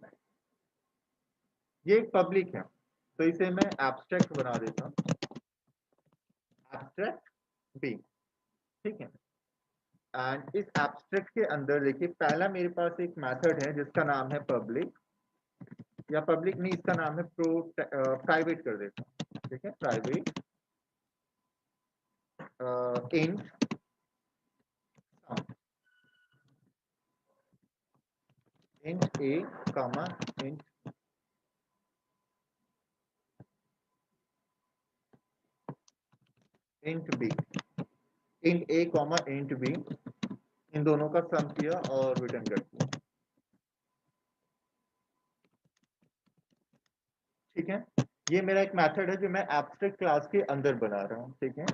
ये एक पब्लिक है, तो इसे मैं एब्स्ट्रैक्ट बना देता हूँ, एब्स्ट्रैक्ट बी, ठीक है। एंड इस एब्स्ट्रैक्ट के अंदर देखिए पहला मेरे पास एक मेथड है जिसका नाम है पब्लिक, या पब्लिक नहीं, इसका नाम है प्राइवेट कर देता हूँ, ठीक है, प्राइवेट इंट इंट ए कॉमा इंट बी, इंट ए कॉमा इंट बी, इन दोनों का सम किया और रिटर्न कर दिया, ठीक है। ये मेरा एक मेथड है जो मैं एब्स्ट्रैक्ट क्लास के अंदर बना रहा हूँ, ठीक है।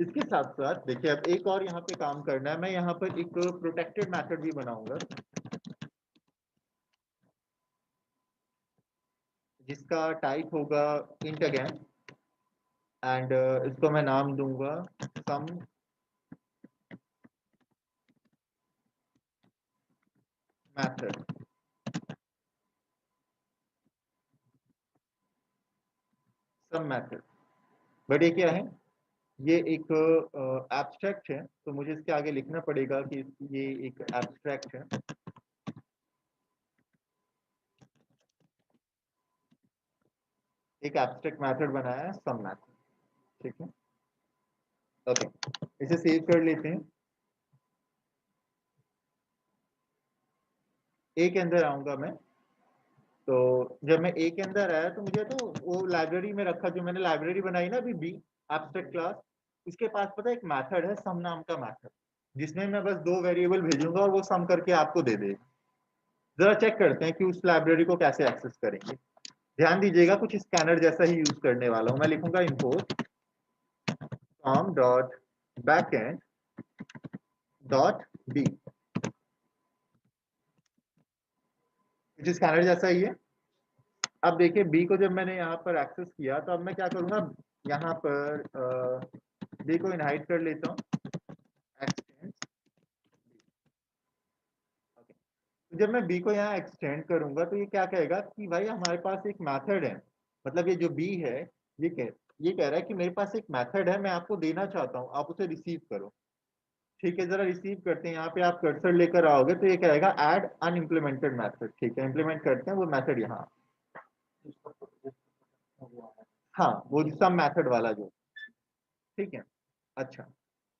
इसके साथ साथ देखिए अब एक और यहाँ पे काम करना है, मैं यहाँ पर एक प्रोटेक्टेड मेथड भी बनाऊंगा जिसका टाइप होगा इंट अगेन, एंड इसको मैं नाम दूंगा sum method, sum method. But ये क्या है, ये एक एब्स्ट्रैक्ट है, तो मुझे इसके आगे लिखना पड़ेगा कि ये एक एब्स्ट्रैक्ट है, एक एब्स्ट्रैक्ट मेथड बनाया है सम मेथड, ठीक है। ओके, इसे सेव कर लेते हैं। ए के अंदर आऊंगा मैं, तो जब मैं ए के अंदर आया तो मुझे तो वो लाइब्रेरी में रखा, जो मैंने लाइब्रेरी बनाई ना अभी बी एब्स्ट्रैक्ट क्लास, इसके पास पता है एक मेथड है सम नाम का मेथड, जिसमें मैं बस 2 वेरिएबल भेजूंगा और वो सम करके आपको दे देगा। जरा चेक करते हैं कि उस लाइब्रेरी को कैसे एक्सेस करेंगे। ध्यान दीजिएगा कुछ स्कैनर जैसा ही यूज करने वाला हूं। मैं लिखूंगा import com dot backend dot b, कुछ स्कैनर जैसा ही है। अब देखिए बी को जब मैंने यहाँ पर एक्सेस किया तो अब मैं क्या करूंगा, यहाँ पर बी को इनहाइट कर लेता हूँ, एक्सटेंड। तो जब मैं बी को यहाँ एक्सटेंड करूंगा तो ये क्या कहेगा कि भाई हमारे पास एक मेथड है, मतलब ये जो बी है ये कह रहा है कि मेरे पास एक मेथड है, मैं आपको देना चाहता हूँ, आप उसे रिसीव करो, ठीक है, जरा रिसीव करते हैं। यहाँ पे आप कर्सर लेकर आओगे तो ये कहेगा ऐड अनइम्प्लीमेंटेड मेथड। ठीक है, इम्प्लीमेंट करते हैं वो मेथड यहाँ। हाँ, वो जो सब मेथड वाला जो, ठीक है। अच्छा,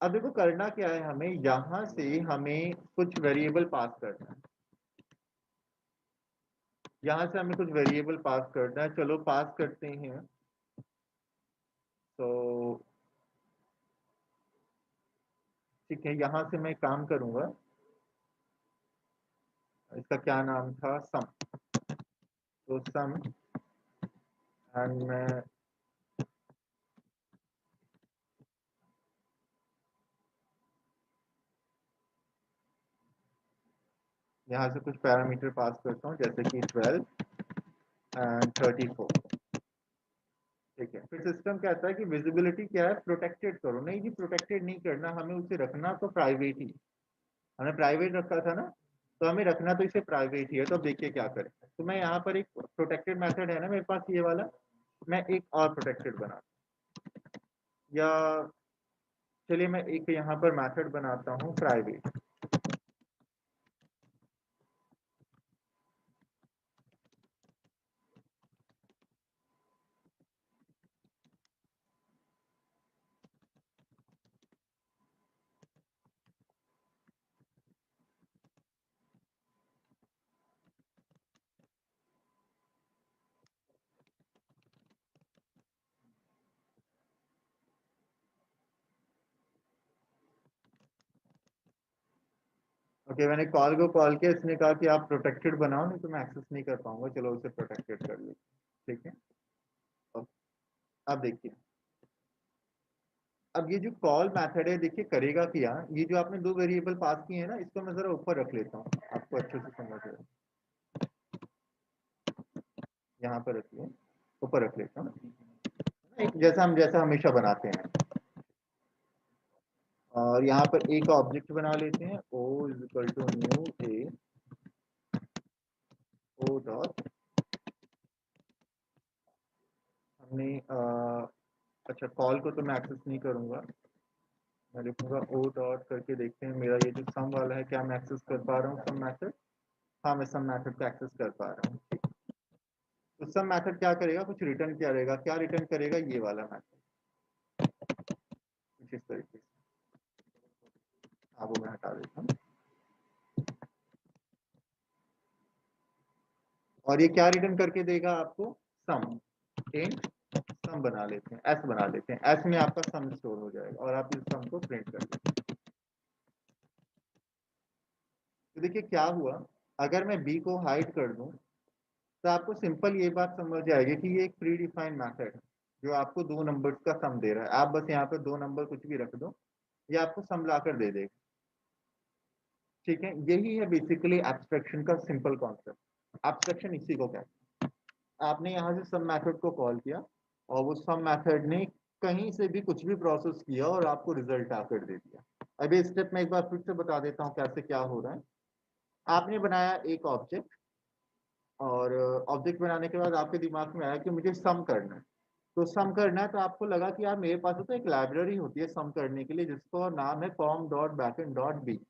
अब देखो करना क्या है, हमें यहाँ से हमें कुछ वेरिएबल पास करना है। यहाँ से हमें कुछ वेरिएबल पास करना है, चलो पास करते हैं। तो ठीक है, यहाँ से मैं काम करूंगा, इसका क्या नाम था, सम। तो सम, एंड मैं यहाँ से कुछ पैरामीटर पास करता हूँ, जैसे कि 12 एंड 34। ठीक है, फिर सिस्टम कहता है कि विजिबिलिटी क्या है, प्रोटेक्टेड करो। नहीं जी, प्रोटेक्टेड नहीं करना, हमें उसे रखना तो प्राइवेट ही। हमने प्राइवेट रखा था ना, तो हमें रखना तो इसे प्राइवेट ही है। तो अब देखिए क्या करें। तो मैं यहाँ पर एक प्रोटेक्टेड मेथड है ना मेरे पास ये वाला, मैं एक और प्रोटेक्टेड बना, या चलिए मैं एक यहाँ पर मेथड बनाता हूँ प्राइवेट। ओके, मैंने कॉल को कॉल किया, इसने कहा कि आप प्रोटेक्टेड बनाओ, नहीं तो मैं एक्सेस नहीं कर पाऊंगा। चलो उसे प्रोटेक्टेड कर ली। ठीक है, अब देखिए, अब ये जो कॉल मेथड है, देखिए करेगा क्या, ये जो आपने दो वेरिएबल पास किए हैं ना, इसको मैं जरा ऊपर रख लेता हूँ, आपको अच्छे से समझ आए। यहाँ पर रखिए, ऊपर रख लेता हूँ, एक जैसा हमेशा बनाते हैं। और यहाँ पर एक ऑब्जेक्ट बना लेते हैं, o is equal to new a o dot, हमने अच्छा कॉल को तो मैं एक्सेस नहीं करूंगा, मैं लिखूंगा ओ डॉट करके। देखते हैं मेरा ये जो सम वाला है, क्या मैं एक्सेस कर पा रहा हूँ सम मैथड। हाँ, मैं सम मैथड को एक्सेस कर पा रहा हूँ। ठीक, तो सम मैथड क्या करेगा, कुछ रिटर्न करेगा। क्या रिटर्न करेगा, ये वाला मैथड कुछ इस तरीके से। हाँ, वो मैं हटा देता हूँ। और ये क्या रिटर्न करके देगा आपको, सम। इंट सम बना लेते हैं, एस बना लेते हैं, एस में आपका सम स्टोर हो जाएगा और आप इस सम को प्रिंट कर लेते हैं। तो देखिए क्या हुआ, अगर मैं बी को हाइड कर दूं तो आपको सिंपल ये बात समझ आएगी कि ये एक प्री डिफाइंड मैथड है जो आपको दो नंबर्स का सम दे रहा है। आप बस यहाँ पे दो नंबर कुछ भी रख दो, ये आपको सम ला कर दे देगा। ठीक है, यही है बेसिकली एब्स्ट्रैक्शन का सिंपल कॉन्सेप्ट। एब्स्ट्रैक्शन इसी को कहते हैं। आपने यहाँ से सम मेथड को कॉल किया और वो सम मेथड ने कहीं से भी कुछ भी प्रोसेस किया और आपको रिजल्ट आकर दे दिया। अभी स्टेप में एक बार फिर से बता देता हूँ कैसे क्या हो रहा है। आपने बनाया एक ऑब्जेक्ट, और ऑब्जेक्ट बनाने के बाद आपके दिमाग में आया कि मुझे सम करना है। तो सम करना है तो आपको लगा कि यार मेरे पास तो एक लाइब्रेरी होती है सम करने के लिए, जिसको नाम है form dot backend dot b.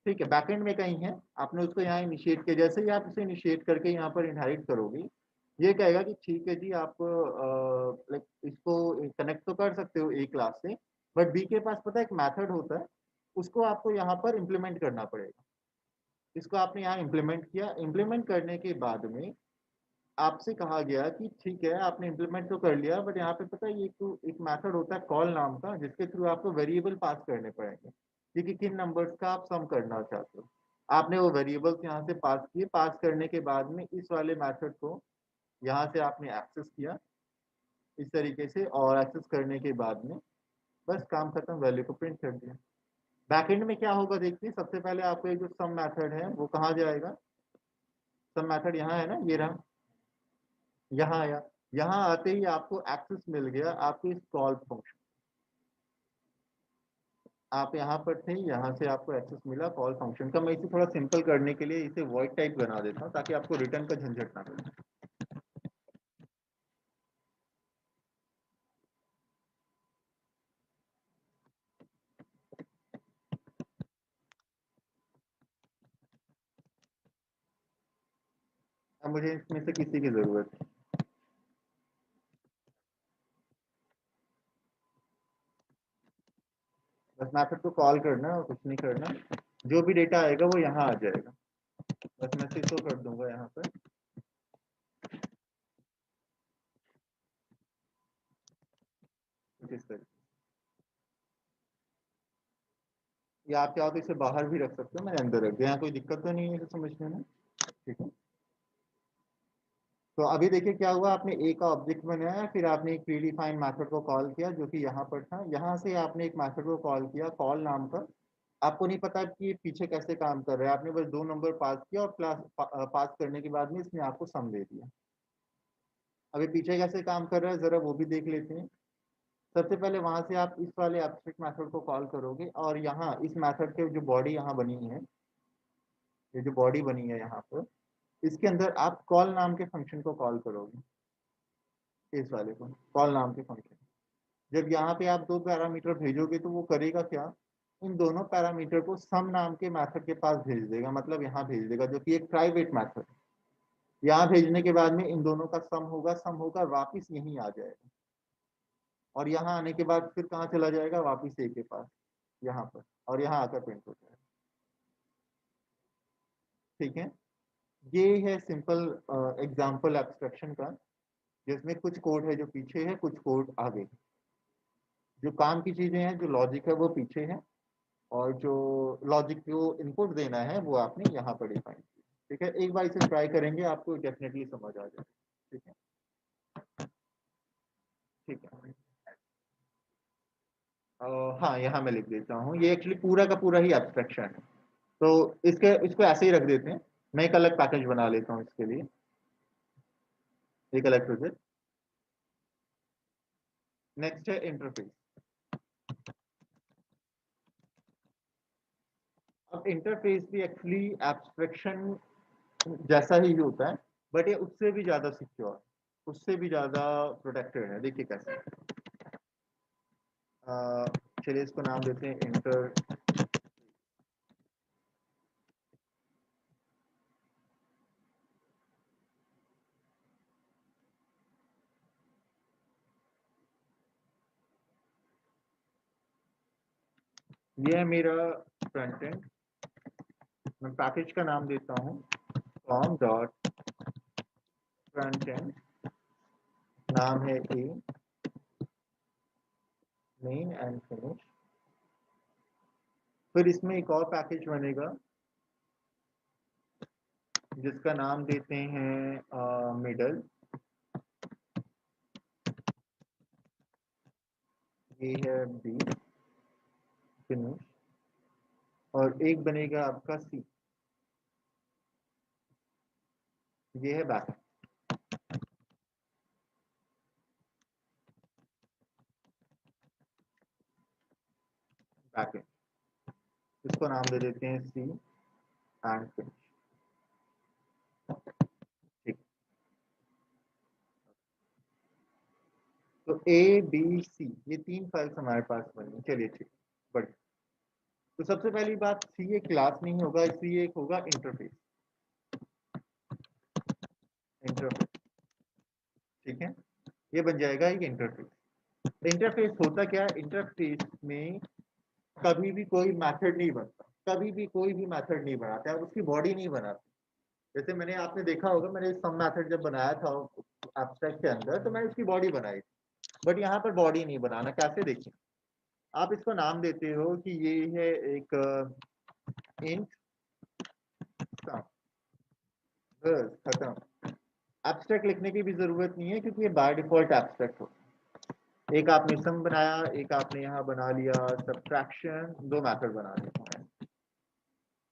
ठीक है, बैकएंड में कहीं है, आपने उसको यहाँ इनिशिएट किया। जैसे ही आप इसे इनिशिएट करके यहाँ पर इनहेरिट करोगे, ये कहेगा कि ठीक है जी, आप लाइक इसको कनेक्ट तो कर सकते हो ए क्लास से, बट बी के पास पता है एक मेथड होता है, उसको आपको यहाँ पर इम्प्लीमेंट करना पड़ेगा। इसको आपने यहाँ इम्प्लीमेंट किया, इम्प्लीमेंट करने के बाद में आपसे कहा गया कि ठीक है आपने इम्प्लीमेंट तो कर लिया, बट यहाँ पे पता है ये एक मेथड होता है कॉल नाम का, जिसके थ्रू आपको वेरिएबल पास करने पड़ेंगे कि किन नंबर्स का आप सम करना चाहते हो। आपने वो वेरिएबल्स यहाँ से पास किए, पास करने के बाद में इस वाले मेथड को यहाँ से आपने एक्सेस किया इस तरीके से, और एक्सेस करने के बाद में बस काम खत्म, वैल्यू को प्रिंट कर दिया। बैकएंड में क्या होगा देखिए, सबसे पहले आपको एक जो सम मेथड है वो कहाँ जाएगा, सम मेथड यहाँ है ना, ये रहा, यहाँ आया। यहाँ आते ही आपको एक्सेस मिल गया आपके इस कॉल फंक्शन। आप यहाँ पर थे, यहाँ से आपको एक्सेस मिला कॉल फंक्शन का। मैं इसे थोड़ा सिंपल करने के लिए इसे वॉइड टाइप बना देता हूँ ताकि आपको रिटर्न का झंझट ना मिले। अब मुझे इसमें से किसी की जरूरत है। बस मैथड को कॉल करना और कुछ नहीं करना, जो भी डेटा आएगा वो यहाँ आ जाएगा। बस मैं सिसो कर दूंगा यहाँ पर। इस तरीके, या आप चाहो तो इसे बाहर भी रख सकते हो, मैंने अंदर रख दिया, यहाँ कोई दिक्कत तो नहीं है इसे समझने में। ठीक है, तो अभी देखिए क्या हुआ, आपने ए का ऑब्जेक्ट बनाया, फिर आपने एक प्रीडिफाइंड मेथड को कॉल किया जो कि यहाँ पर था, यहाँ से आपने एक मेथड को कॉल किया कॉल नाम का। आपको नहीं पता कि ये पीछे कैसे काम कर रहा है, आपने बस 2 नंबर पास किया और क्लास पास करने के बाद में इसने आपको सम दे दिया। अभी पीछे कैसे काम कर रहा है जरा वो भी देख लेते हैं। सबसे पहले वहां से आप इस वाले एब्स्ट्रैक्ट मेथड को कॉल करोगे और यहाँ इस मेथड के जो बॉडी यहाँ बनी है, ये जो बॉडी बनी है यहाँ पर, इसके अंदर आप कॉल नाम के फंक्शन को कॉल करोगे, इस वाले को कॉल नाम के फंक्शन। जब यहाँ पे आप 2 पैरामीटर भेजोगे तो वो करेगा क्या, इन दोनों पैरामीटर को सम नाम के मेथड के पास भेज देगा, मतलब यहाँ भेज देगा, जो कि एक प्राइवेट मेथड। यहाँ भेजने के बाद में इन दोनों का सम होगा वापिस यहीं आ जाएगा, और यहाँ आने के बाद फिर कहाँ चला जाएगा, वापिस ए के पास यहाँ पर, और यहाँ आकर प्रिंट हो जाएगा। ठीक है, ये है सिंपल एग्जाम्पल एब्स्ट्रैक्शन का, जिसमें कुछ कोड है जो पीछे है, कुछ कोड आगे है। जो काम की चीजें हैं, जो लॉजिक है वो पीछे है, और जो लॉजिक को इनपुट देना है वो आपने यहाँ पर डिफाइन किया। ठीक है, एक बार इसे ट्राई करेंगे, आपको डेफिनेटली समझ आ जाएगा। ठीक है, ठीक है। हाँ, यहाँ मैं लिख देता हूँ, ये एक्चुअली पूरा का पूरा ही एब्स्ट्रैक्शन है, तो इसको ऐसे ही रख देते हैं। मैं एक अलग पैकेज बना लेता हूँ इसके लिए, एक अलग प्रोजेक्ट। नेक्स्ट है इंटरफेस। अब इंटरफेस भी एक्चुअली एब्स्ट्रैक्शन जैसा ही होता है, बट ये उससे भी ज्यादा सिक्योर, उससे भी ज्यादा प्रोटेक्टेड है। देखिए कैसे, चलिए इसको नाम देते हैं इंटर। ये है मेरा फ्रंट एंड, मैं पैकेज का नाम देता हूँ फॉर्म डॉट फ्रंट एंड, नाम है ए, मेन एंड फिनिश। फिर इसमें एक और पैकेज बनेगा जिसका नाम देते हैं मिडल, ये है बी फिनिश, और एक बनेगा आपका सी, ये है बैक बैक। इसको नाम दे देते हैं सी एंड फिनिश। ठीक, तो ए बी सी ये 3 फाइल्स हमारे पास बनी। चलिए ठीक, बढ़िया। तो सबसे पहली बात, सी एक क्लास नहीं होगा, इसलिए एक होगा इंटरफेस। इंटरफेस, ठीक है, ये बन जाएगा एक इंटरफेस। इंटरफेस होता क्या है, इंटरफेस में कभी भी कोई मेथड नहीं बनता, कभी भी कोई भी मेथड नहीं बनाता है, उसकी बॉडी नहीं बनाते। जैसे मैंने, आपने देखा होगा, मैंने सम मेथड जब बनाया था एब्स्ट्रैक्ट के अंदर, तो मैंने उसकी बॉडी बनाई, बट यहाँ पर बॉडी नहीं बनाना। कैसे, देखिए, आप इसको नाम देते हो कि ये है एक इंट सम, बस खत्म। एब्स्ट्रैक्ट लिखने की भी जरूरत नहीं है, क्योंकि ये बाय डिफॉल्ट एब्स्ट्रैक्ट हो। एक आपने सम बनाया, एक आपने यहाँ बना लिया सब्ट्रैक्शन, 2 मेथड बना लिया।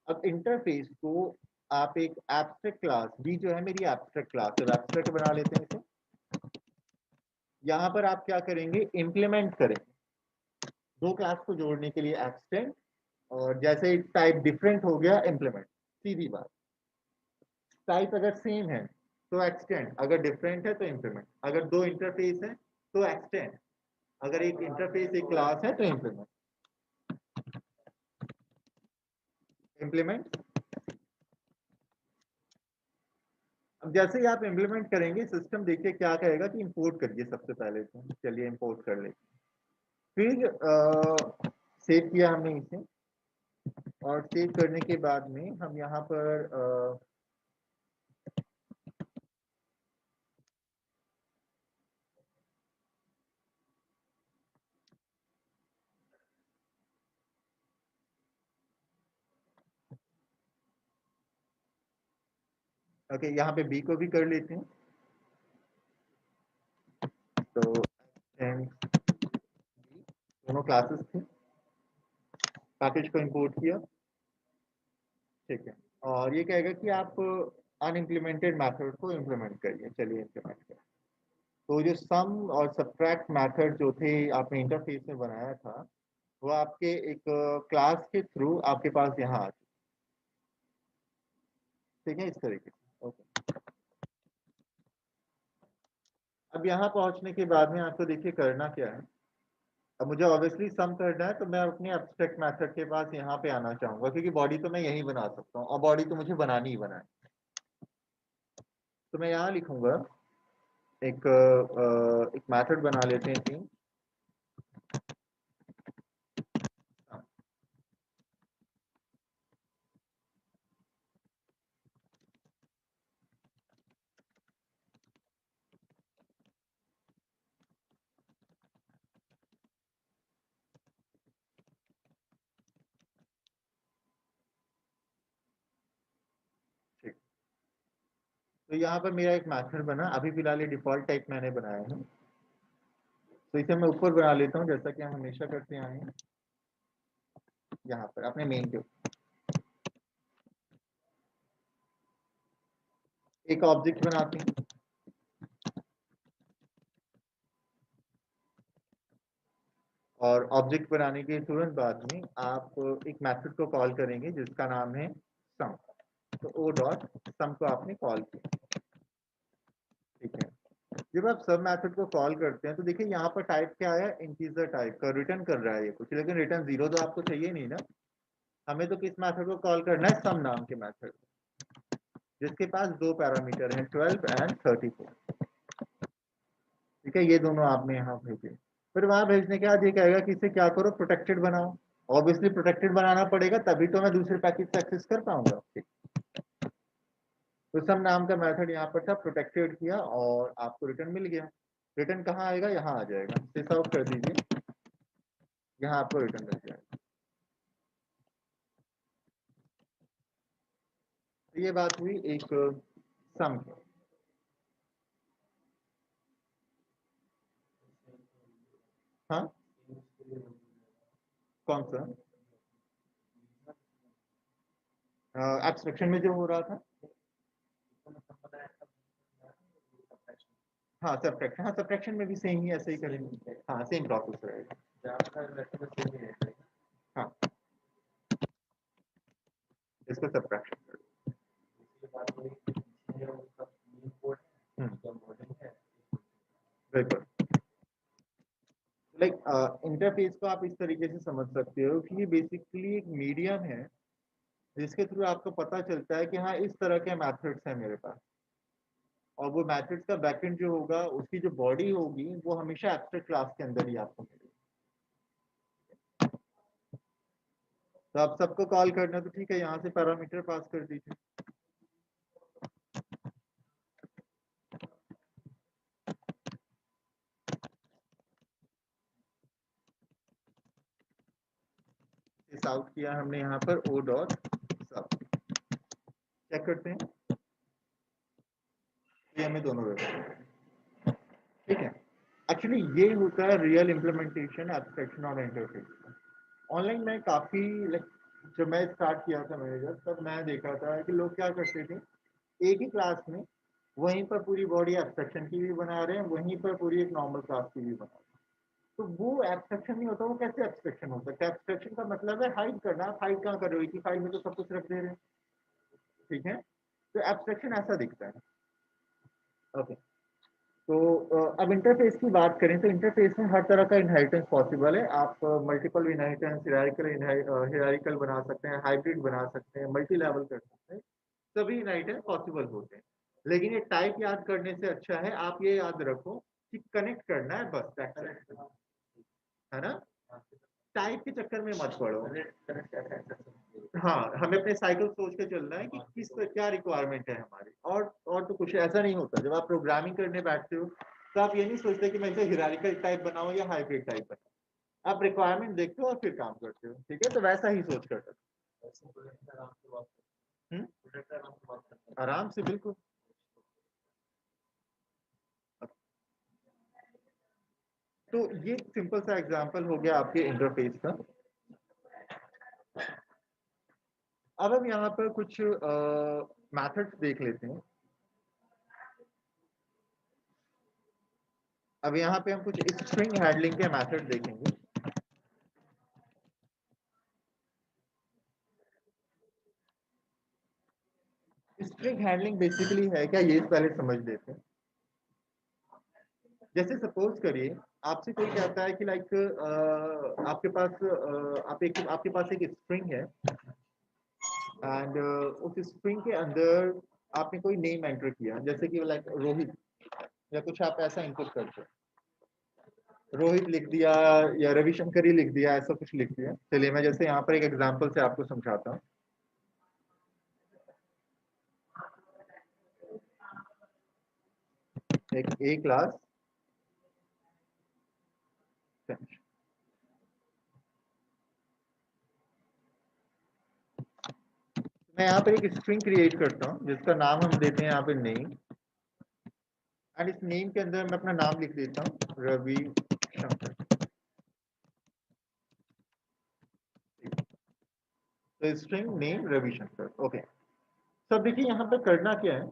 अब इंटरफेस को आप एक एब्स्ट्रैक्ट क्लास, बी जो है मेरी एब्स्ट्रैक्ट क्लास है, एब्स्ट्रैक्ट बना लेते हैं इसे। यहाँ पर आप क्या करेंगे, इम्प्लीमेंट करेंगे 2 क्लास को जोड़ने के लिए एक्सटेंड, और जैसे टाइप डिफरेंट हो गया इम्प्लीमेंट, सीधी बात। टाइप अगर सेम है तो एक्सटेंड, अगर डिफरेंट है तो इम्प्लीमेंट। अगर 2 इंटरफेस है तो एक्सटेंड, अगर एक इंटरफेस एक क्लास है तो इम्प्लीमेंट। इम्प्लीमेंट, अब जैसे ही आप इम्प्लीमेंट करेंगे सिस्टम देखिए क्या कहेगा कि इंपोर्ट करिए सबसे पहले। तो चलिए इंपोर्ट कर लेते हैं। फिर सेव किया हमने इसे, और सेव करने के बाद में हम यहाँ पर ओके यहाँ पे बी को भी कर लेते हैं। तो दोनों क्लासेस थे, पैकेज को इंपोर्ट किया, ठीक है। और ये कहेगा कि आप अनइम्प्लीमेंटेड मेथड को इम्प्लीमेंट करिए। चलिए इम्प्लीमेंट करें। तो जो सम और सब्ट्रैक्ट मेथड जो थे आपने इंटरफेस में बनाया था, वो आपके एक क्लास के थ्रू आपके पास यहाँ आ चुके, ठीक है, इस तरीके से। ओके, अब यहाँ पहुंचने के बाद में आपको देखिए करना क्या है। अब मुझे ऑब्वियसली सम करना है, तो मैं अपने एब्स्ट्रैक्ट मेथड के पास यहाँ पे आना चाहूंगा, क्योंकि बॉडी तो मैं यहीं बना सकता हूँ और बॉडी तो मुझे बनानी ही बनाए। तो मैं यहाँ लिखूंगा एक मेथड बना लेते हैं टीम। ठीक, तो यहाँ पर मेरा एक मेथड बना। अभी फिलहाल ये डिफॉल्ट टाइप मैंने बनाया है, तो इसे मैं ऊपर बना लेता हूँ जैसा कि हम हमेशा करते आए हैं। यहाँ पर अपने मेन के एक ऑब्जेक्ट बनाते हैं, और ऑब्जेक्ट बनाने के तुरंत बाद में आप एक मेथड को कॉल करेंगे जिसका नाम है सम। तो ओ डॉट सम को आपने कॉल किया, ठीक है। जब आप सब मेथड को कॉल करते हैं तो देखिए यहाँ पर टाइप क्या है, इंटीजर टाइप का रिटर्न कर रहा है ये कुछ, लेकिन रिटर्न जीरो तो आपको चाहिए नहीं ना। हमें तो किस मेथड को कॉल करना है, सम नाम के मेथड, जिसके पास दो पैरामीटर हैं 12 एंड 34, ठीक है। ये दोनों आपने यहाँ भेजे। फिर वहां भेजने के बाद ये कहेगा कि इसे क्या करो, प्रोटेक्टेड बनाओ। ऑब्वियसली प्रोटेक्टेड बनाना पड़ेगा, तभी तो मैं दूसरे पैकेज से एक्सेस कर पाऊंगा। तो सम नाम का मेथड यहाँ पर था, प्रोटेक्टेड किया और आपको रिटर्न मिल गया। रिटर्न कहाँ आएगा, यहाँ आ जाएगा। सिस आउट कर दीजिए, यहाँ आपको रिटर्न मिल जाएगा। तो ये बात हुई एक सम की। हाँ, कौन सा एब्स्ट्रैक्शन में जो हो रहा था? हाँ सब्ट्रैक्शन, हाँ सब्ट्रैक्शन में भी सेम ही ऐसे ही करेंगे। हाँ सेम प्रोसेस रहेगा। हाँ, इसको सब्ट्रैक्शन बिल्कुल। लाइक इंटरफेस को आप इस तरीके से समझ सकते हो कि ये बेसिकली एक मीडियम है जिसके थ्रू आपको पता चलता है कि हाँ इस तरह के मैथड्स हैं मेरे पास, और वो मैथड्स का बैकएंड जो होगा, उसकी जो बॉडी होगी, वो हमेशा एब्स्ट्रैक्ट क्लास के अंदर ही आपको मिलेगी। तो आप सबको कॉल करना तो ठीक है, यहाँ से पैरामीटर पास कर दीजिए। इस आउट किया हमने यहाँ पर ओ डॉट सब, चेक करते हैं ये हमें दोनों वेक्टर, ठीक है। एक्चुअली ये होता है रियल इम्प्लीमेंटेशन एब्स्ट्रैक्शन और इंटरफेस। ऑनलाइन में काफी लाइक, जब मैं स्टार्ट किया था मैनेजर, तब मैं देखा था कि लोग क्या करते थे, एक ही क्लास में वहीं पर पूरी बॉडी एब्स्ट्रैक्शन की भी बना रहे हैं, वहीं पर पूरी एक नॉर्मल क्लास की भी बना रहे हैं। तो वो एब्स्ट्रैक्शन नहीं होता, वो कैसे एब्स्ट्रैक्शन हो सकता है? एब्स्ट्रैक्शन का मतलब है हाइड करना। आप हाइड कहाँ कर रहे हो, कि फाइल में तो सब कुछ रख दे रहे हैं, ठीक है। तो एब्स्ट्रैक्शन ऐसा दिखता है। ओके, तो अब इंटरफेस की बात करें तो इंटरफेस में हर तरह का इनहेरिटेंस पॉसिबल है। आप मल्टीपल इनहेरिटेंस, हिरारिकल बना सकते हैं, हाइब्रिड बना सकते हैं, मल्टी लेवल कर सकते हैं, सभी इनहेरिटेंस पॉसिबल होते हैं। लेकिन ये टाइप याद करने से अच्छा है आप ये याद रखो कि कनेक्ट करना है बस, है ना। टाइप के चक्कर में मत पड़ो। हाँ, हमें अपने साइकिल सोच के चलना है कि किस पर क्या रिक्वायरमेंट है हमारी, और तो कुछ ऐसा नहीं होता। जब आप प्रोग्रामिंग करने बैठते हो तो आप ये नहीं सोचते कि मैं इसे हिरारिकल टाइप बनाऊं या हाइब्रिड टाइप बनाऊं। आप रिक्वायरमेंट देखते हो और फिर काम करते हो, ठीक है। तो वैसा ही सोच कर आराम से, बिल्कुल। तो ये सिंपल सा एग्जांपल हो गया आपके इंटरफेस का। अब हम यहाँ पर कुछ मेथड्स देख लेते हैं। अब यहाँ पे हम कुछ स्ट्रिंग हैंडलिंग के मेथड देखेंगे। स्ट्रिंग हैंडलिंग बेसिकली है क्या, ये पहले समझ लेते हैं। जैसे सपोज करिए आपसे कोई कहता है कि लाइक आपके पास आपके पास एक स्ट्रिंग है एंड उस स्ट्रिंग के अंदर आपने कोई नेम एंटर किया, जैसे कि लाइक रोहित या कुछ आप ऐसा इनपुट करते हो, रोहित लिख दिया या रविशंकर ही लिख दिया, ऐसा कुछ लिख दिया। चलिए मैं जैसे यहाँ पर एक एग्जांपल से आपको समझाता हूँ। एक ए क्लास, मैं यहाँ पर एक स्ट्रिंग क्रिएट करता हूँ जिसका नाम हम देते हैं यहाँ पे नेम, एंड इस नेम के अंदर मैं अपना नाम लिख देता हूँ रवि शंकर। तो स्ट्रिंग नेम रविशंकर, ओके। तो देखिए यहाँ पर करना क्या है,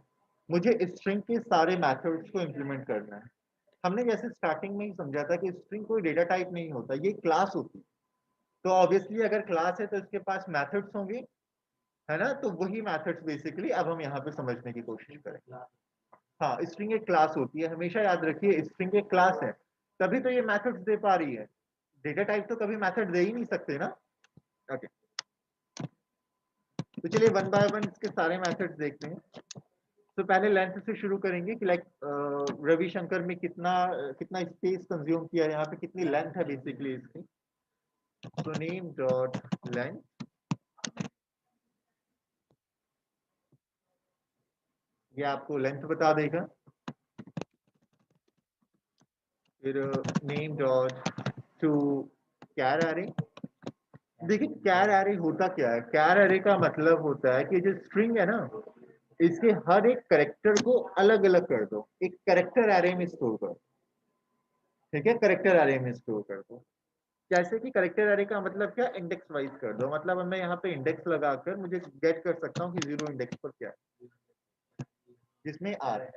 मुझे स्ट्रिंग के सारे मेथड्स को इम्प्लीमेंट करना है। हमने जैसे स्टार्टिंग में ही समझा था कि स्ट्रिंग कोई डेटा टाइप नहीं होता, ये क्लास होती है। तो ऑब्वियसली अगर क्लास है तो इसके पास मेथड्स होंगे, है ना। तो वही मेथड्स बेसिकली अब हम यहाँ पे समझने की कोशिश करेंगे। हाँ, स्ट्रिंग एक क्लास होती है, हमेशा याद रखिए स्ट्रिंग एक क्लास है, तभी तो ये मेथड्स दे पा रही है। डेटा टाइप तो कभी मेथड दे ही नहीं सकते ना। ओके, तो चलिए वन बाय वन इसके सारे मेथड्स देखते हैं। तो पहले लेंथ से शुरू करेंगे कि लाइक रविशंकर में कितना कितना स्पेस कंज्यूम किया, यहाँ पे कितनी लेंथ है बेसिकली इसकी। तो नेम डॉट लेंथ, ये आपको लेंथ बता देगा। फिर name dot to char array. देखिए कैर एरे होता क्या है, कैर एरे का मतलब होता है कि जो स्ट्रिंग है ना, इसके हर एक करेक्टर को अलग अलग कर दो, एक करेक्टर एरे में स्टोर कर दो, ठीक है। करेक्टर एरे में स्टोर कर दो। जैसे कि करेक्टर एरे का मतलब क्या, इंडेक्स वाइज कर दो। मतलब मैं यहाँ पे इंडेक्स लगाकर मुझे गेट कर सकता हूँ कि 0 इंडेक्स पर क्या है, जिसमें आर है,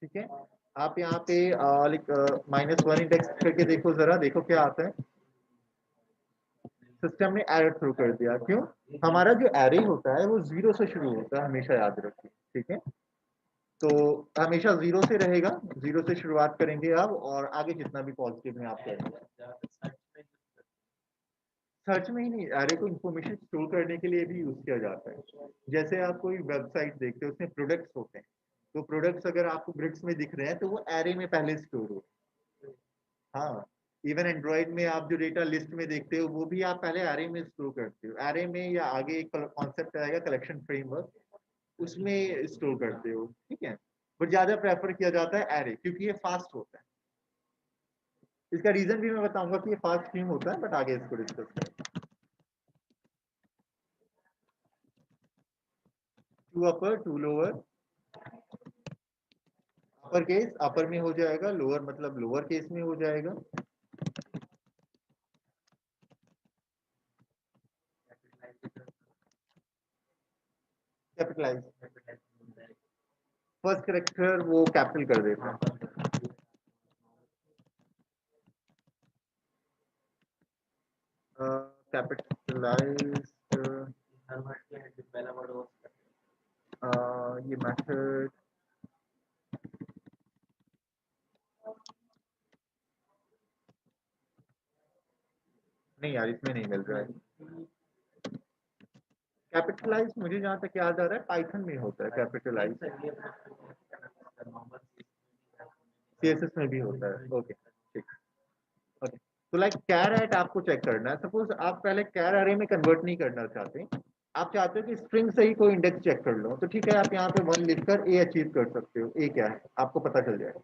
ठीक है। आप यहाँ पे -1 इंडेक्स करके देखो, जरा देखो क्या आता है। सिस्टम ने एरर थ्रो कर दिया, क्यों। हमारा जो एरे होता है वो 0 से शुरू होता है, हमेशा याद रखिए, ठीक है। तो हमेशा 0 से रहेगा, 0 से शुरुआत करेंगे आप, और आगे जितना भी पॉजिटिव में आप करेंगे। सर्च में ही नहीं, एरे को इन्फॉर्मेशन स्टोर करने के लिए भी यूज किया जाता है। जैसे आप कोई वेबसाइट देखते हो, उसमें प्रोडक्ट्स होते हैं, तो प्रोडक्ट्स अगर आपको ग्रिड्स में दिख रहे हैं तो वो एरे में पहले स्टोर हो। हाँ, इवन एंड्रॉइड में आप जो डेटा लिस्ट में देखते हो वो भी आप पहले एरे में स्टोर करते हो। एरे में या आगे एक कॉन्सेप्ट आएगा कलेक्शन फ्रेमवर्क, उसमें स्टोर करते हो, ठीक है। बट ज्यादा प्रेफर किया जाता है एरे, क्योंकि ये फास्ट होता है। इसका रीजन भी मैं बताऊंगा कि ये फास्ट क्यों होता है, बट आगे इसको डिस्कस करेंगे। To upper to lower, upper case upper में हो जाएगा, लोअर मतलब लोअर केस में हो जाएगा। कैपिटलाइज, फर्स्ट करेक्टर वो कैपिटल कर देता है। कैपिटलाइज, ये मेथड नहीं यार, इसमें नहीं मिल रहा है। कैपिटलाइज मुझे जहाँ तक याद आ रहा है पाइथन में होता है कैपिटलाइज, सीएसएस में भी होता है। ओके ठीक। ओके तो लाइक कैर एट आपको चेक करना है। सपोज आप पहले कैर अरे में कन्वर्ट नहीं करना चाहते, आप चाहते हो कि स्ट्रिंग से ही कोई इंडेक्स चेक कर लो, तो ठीक है आप यहाँ पे 1 लिखकर ए अचीव कर सकते हो। ए क्या है आपको पता चल जाएगा,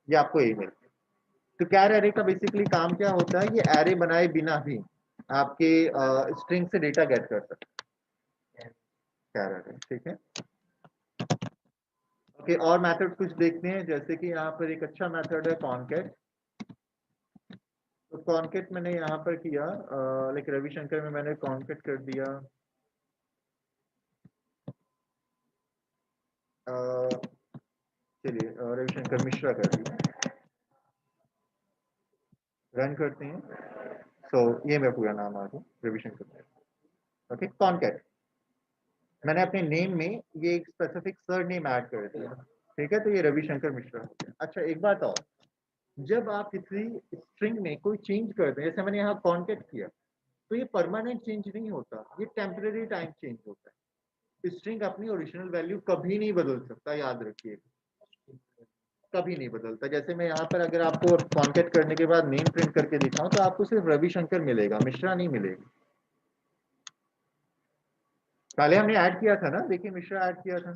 ये आपको ए मिल। तो कैर एरे का बेसिकली काम क्या होता है, ये एरे बनाए बिना भी आपके स्ट्रिंग से डेटा गेट कर सकते हैं कैर एरे, ठीक है। ओके और मेथड कुछ देखते हैं, जैसे कि यहाँ पर एक अच्छा मेथड है कॉनकेट। तो कॉनकेट मैंने यहाँ पर किया, लाइक रविशंकर में मैंने कॉनकेट कर दिया। चलिए रविशंकर मिश्रा कर दिया, रन करते हैं। ये मैं पूरा नाम आ गया रविशंकर मिश्रा। ओके कॉनकेट मैंने अपने नेम में ये एक स्पेसिफिक सर नेम ऐड कर दिया, ठीक है। तो ये रविशंकर मिश्रा हो गया। अच्छा एक बात और, जब आप किसी स्ट्रिंग में कोई चेंज करते हैं, जैसे मैंने यहाँ कॉन्केट किया, तो ये परमानेंट चेंज नहीं होता, ये टेम्परेरी टाइम चेंज होता है। स्ट्रिंग अपनी ओरिजिनल वैल्यू कभी नहीं बदल सकता, याद रखिए कभी नहीं बदलता। जैसे मैं यहाँ पर अगर आपको कॉन्केट करने के बाद नेम प्रिंट करके दिखाऊं, तो आपको सिर्फ रविशंकर मिलेगा, मिश्रा नहीं मिलेगा। पहले हमने ऐड किया था ना, देखिए मिश्रा ऐड किया था,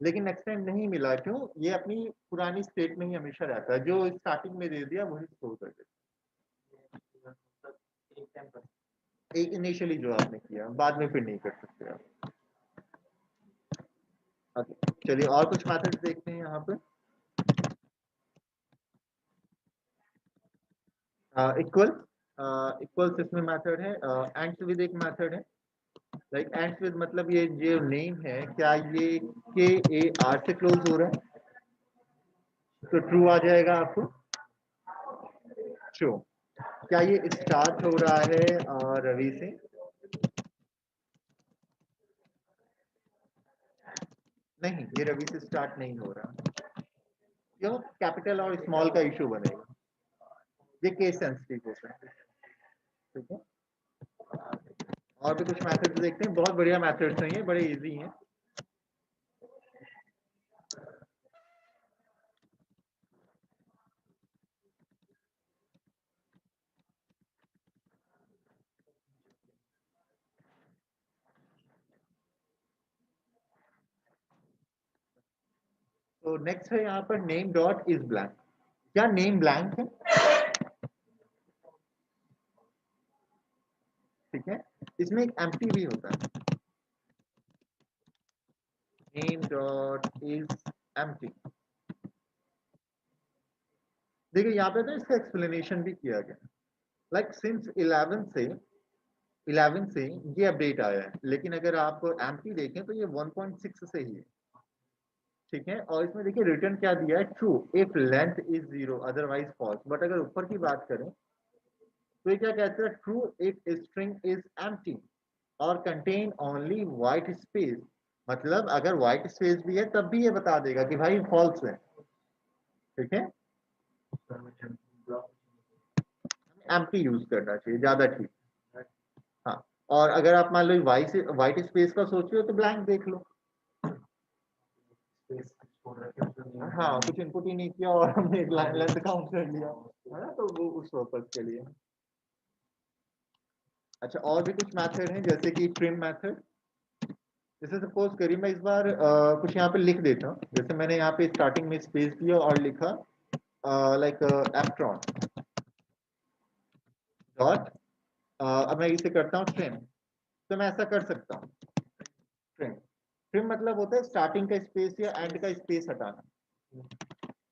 लेकिन नेक्स्ट टाइम नहीं मिला। क्यों? ये अपनी पुरानी स्टेट में ही हमेशा रहता है, जो स्टार्टिंग में दे दिया वही स्टोर कर देता। एक इनिशियली जो आपने किया, बाद में फिर नहीं कर सकते आप। चलिए और कुछ मेथड्स देखते हैं यहाँ पे। इक्वल इक्वल इसमें मेथड है, एंड्स विद एक मेथड है। लाइक एंड्स विद मतलब ये जो नेम है, क्या ये के ए आर से क्लोज हो रहा है, तो ट्रू आ जाएगा आपको ट्रू। क्या ये स्टार्ट हो रहा है रवि से? नहीं, ये रवि से स्टार्ट नहीं हो रहा। क्यों? कैपिटल और स्मॉल का इशू बनेगा, ये केस सेंसिटिव होता है, ठीक है। और भी कुछ मेथड्स देखते हैं, बहुत बढ़िया मेथड्स हैं ये, बड़े इजी हैं। तो नेक्स्ट है यहाँ पर नेम डॉट इज ब्लैंक। क्या नेम ब्लैंक है? ठीक है, इसमें एक एम्प्टी भी होता है, नेम डॉट इज एम्प्टी। देखिए यहाँ पे तो इसका एक्सप्लेनेशन भी किया गया, लाइक सिंस 11 से ये अपडेट आया है, लेकिन अगर आप एम्प्टी देखें तो ये 1.6 से ही है, ठीक है। और इसमें देखिए रिटर्न क्या दिया है, true if length is 0 otherwise false. But अगर ऊपर की बात करें तो ये क्या कहते हैं, true if string is empty और कंटेन ओनली व्हाइट स्पेस। मतलब अगर व्हाइट स्पेस भी है तब भी ये बता देगा कि भाई फॉल्स है, ठीक है। एम्प्टी यूज करना चाहिए, ज्यादा ठीक। हाँ, और अगर आप मान लो व्हाइट स्पेस का सोच रहे हो तो ब्लैंक देख लो। हाँ, कुछ इनपुट ही नहीं किया और हमने एक लेंथ काउंट कर लिया, है ना, तो वो उस पर्पज के लिए। अच्छा और भी कुछ मेथड हैं, जैसे कि ट्रिम मेथड। जैसे सपोज करिए मैं इस बार कुछ यहाँ पे लिख देता हूँ, जैसे मैंने यहाँ पे स्टार्टिंग में स्पेस दिया और लिखा लाइक एप्ट्रॉन डॉट, अब मैं इसे करता हूँ ट्रिम। तो मैं ऐसा कर सकता हूँ, ट्रिम ट्रिम मतलब होता है स्टार्टिंग का स्पेस या एंड का स्पेस हटाना।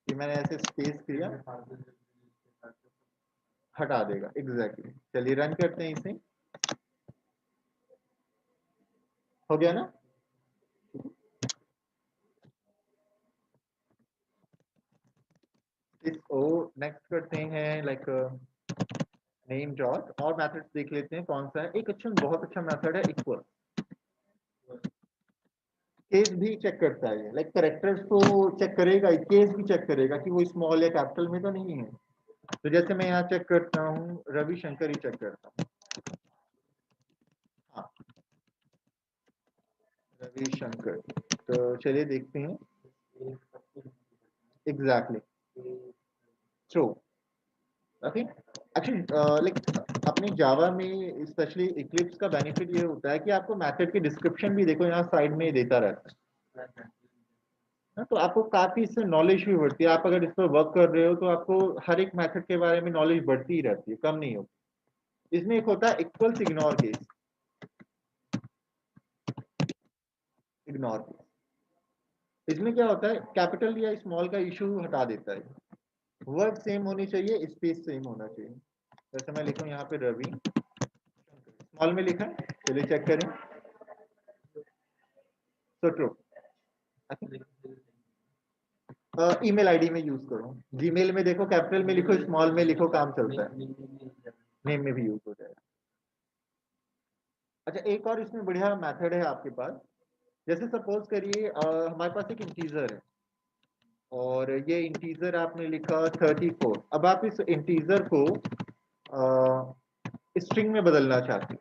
कि मैंने ऐसे स्पेस किया, हटा देगा, एग्जैक्टली। चलिए रन करते हैं इसे, हो गया ना। इस ओ नेक्स्ट करते हैं लाइक नेम डॉट, और मेथड्स देख लेते हैं कौन सा है। एक अच्छा बहुत अच्छा मेथड है इक्वल, केस भी चेक करता है, लाइक कैरेक्टर्स तो चेक करेगा, केस भी चेक करेगा कि वो स्मॉल या कैपिटल में तो नहीं है। तो जैसे मैं यहाँ चेक करता हूँ, रविशंकर ही चेक करता हूँ, हाँ रविशंकर। तो चलिए देखते हैं। Exactly true. Okay, actually like अपनी जावा में स्पेशली इक्लिप्स का बेनिफिट ये होता है कि आपको मेथड की डिस्क्रिप्शन भी देखो यहाँ साइड में देता रहता है ना, तो आपको काफी इससे नॉलेज भी बढ़ती है। आप अगर इस पर वर्क कर रहे हो तो आपको हर एक मेथड के बारे में नॉलेज बढ़ती ही रहती है, कम नहीं होती। इसमें एक होता है equals ignore case. Ignore case इसमें क्या होता है, कैपिटल या स्मॉल का इशू हटा देता है। वर्ड सेम होनी चाहिए, स्पेस सेम होना चाहिए। जैसे मैं लिखूं यहाँ पे रवि, स्मॉल में लिखा है, चलिए चेक करें। So true. ईमेल आईडी में यूज करो, जीमेल में देखो कैपिटल में लिखो, स्मॉल में लिखो, काम चलता है। नेम में भी यूज हो जाएगा। अच्छा, एक और इसमें बढ़िया मेथड है आपके पास। जैसे सपोज करिए हमारे पास एक इंटीजर है और ये इंटीजर आपने लिखा 34। अब आप इस इंटीजर को स्ट्रिंग में बदलना चाहते हो।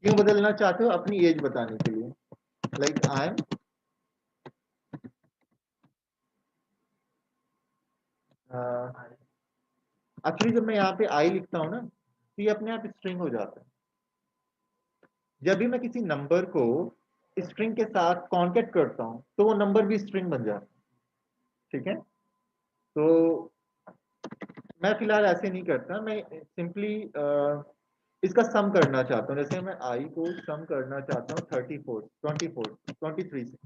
क्यों बदलना चाहते हो? अपनी एज बताने के लिए। लाइक आई एम एक्चुअली जब मैं यहाँ पे आई लिखता हूँ ना तो ये अपने आप स्ट्रिंग हो जाता है। जब भी मैं किसी नंबर को स्ट्रिंग के साथ कॉन्केट करता हूँ तो वो नंबर भी स्ट्रिंग बन जाता है। ठीक है, तो मैं फिलहाल ऐसे नहीं करता, मैं सिंपली इसका सम करना चाहता हूँ। जैसे मैं आई को सम करना चाहता हूँ 23 से,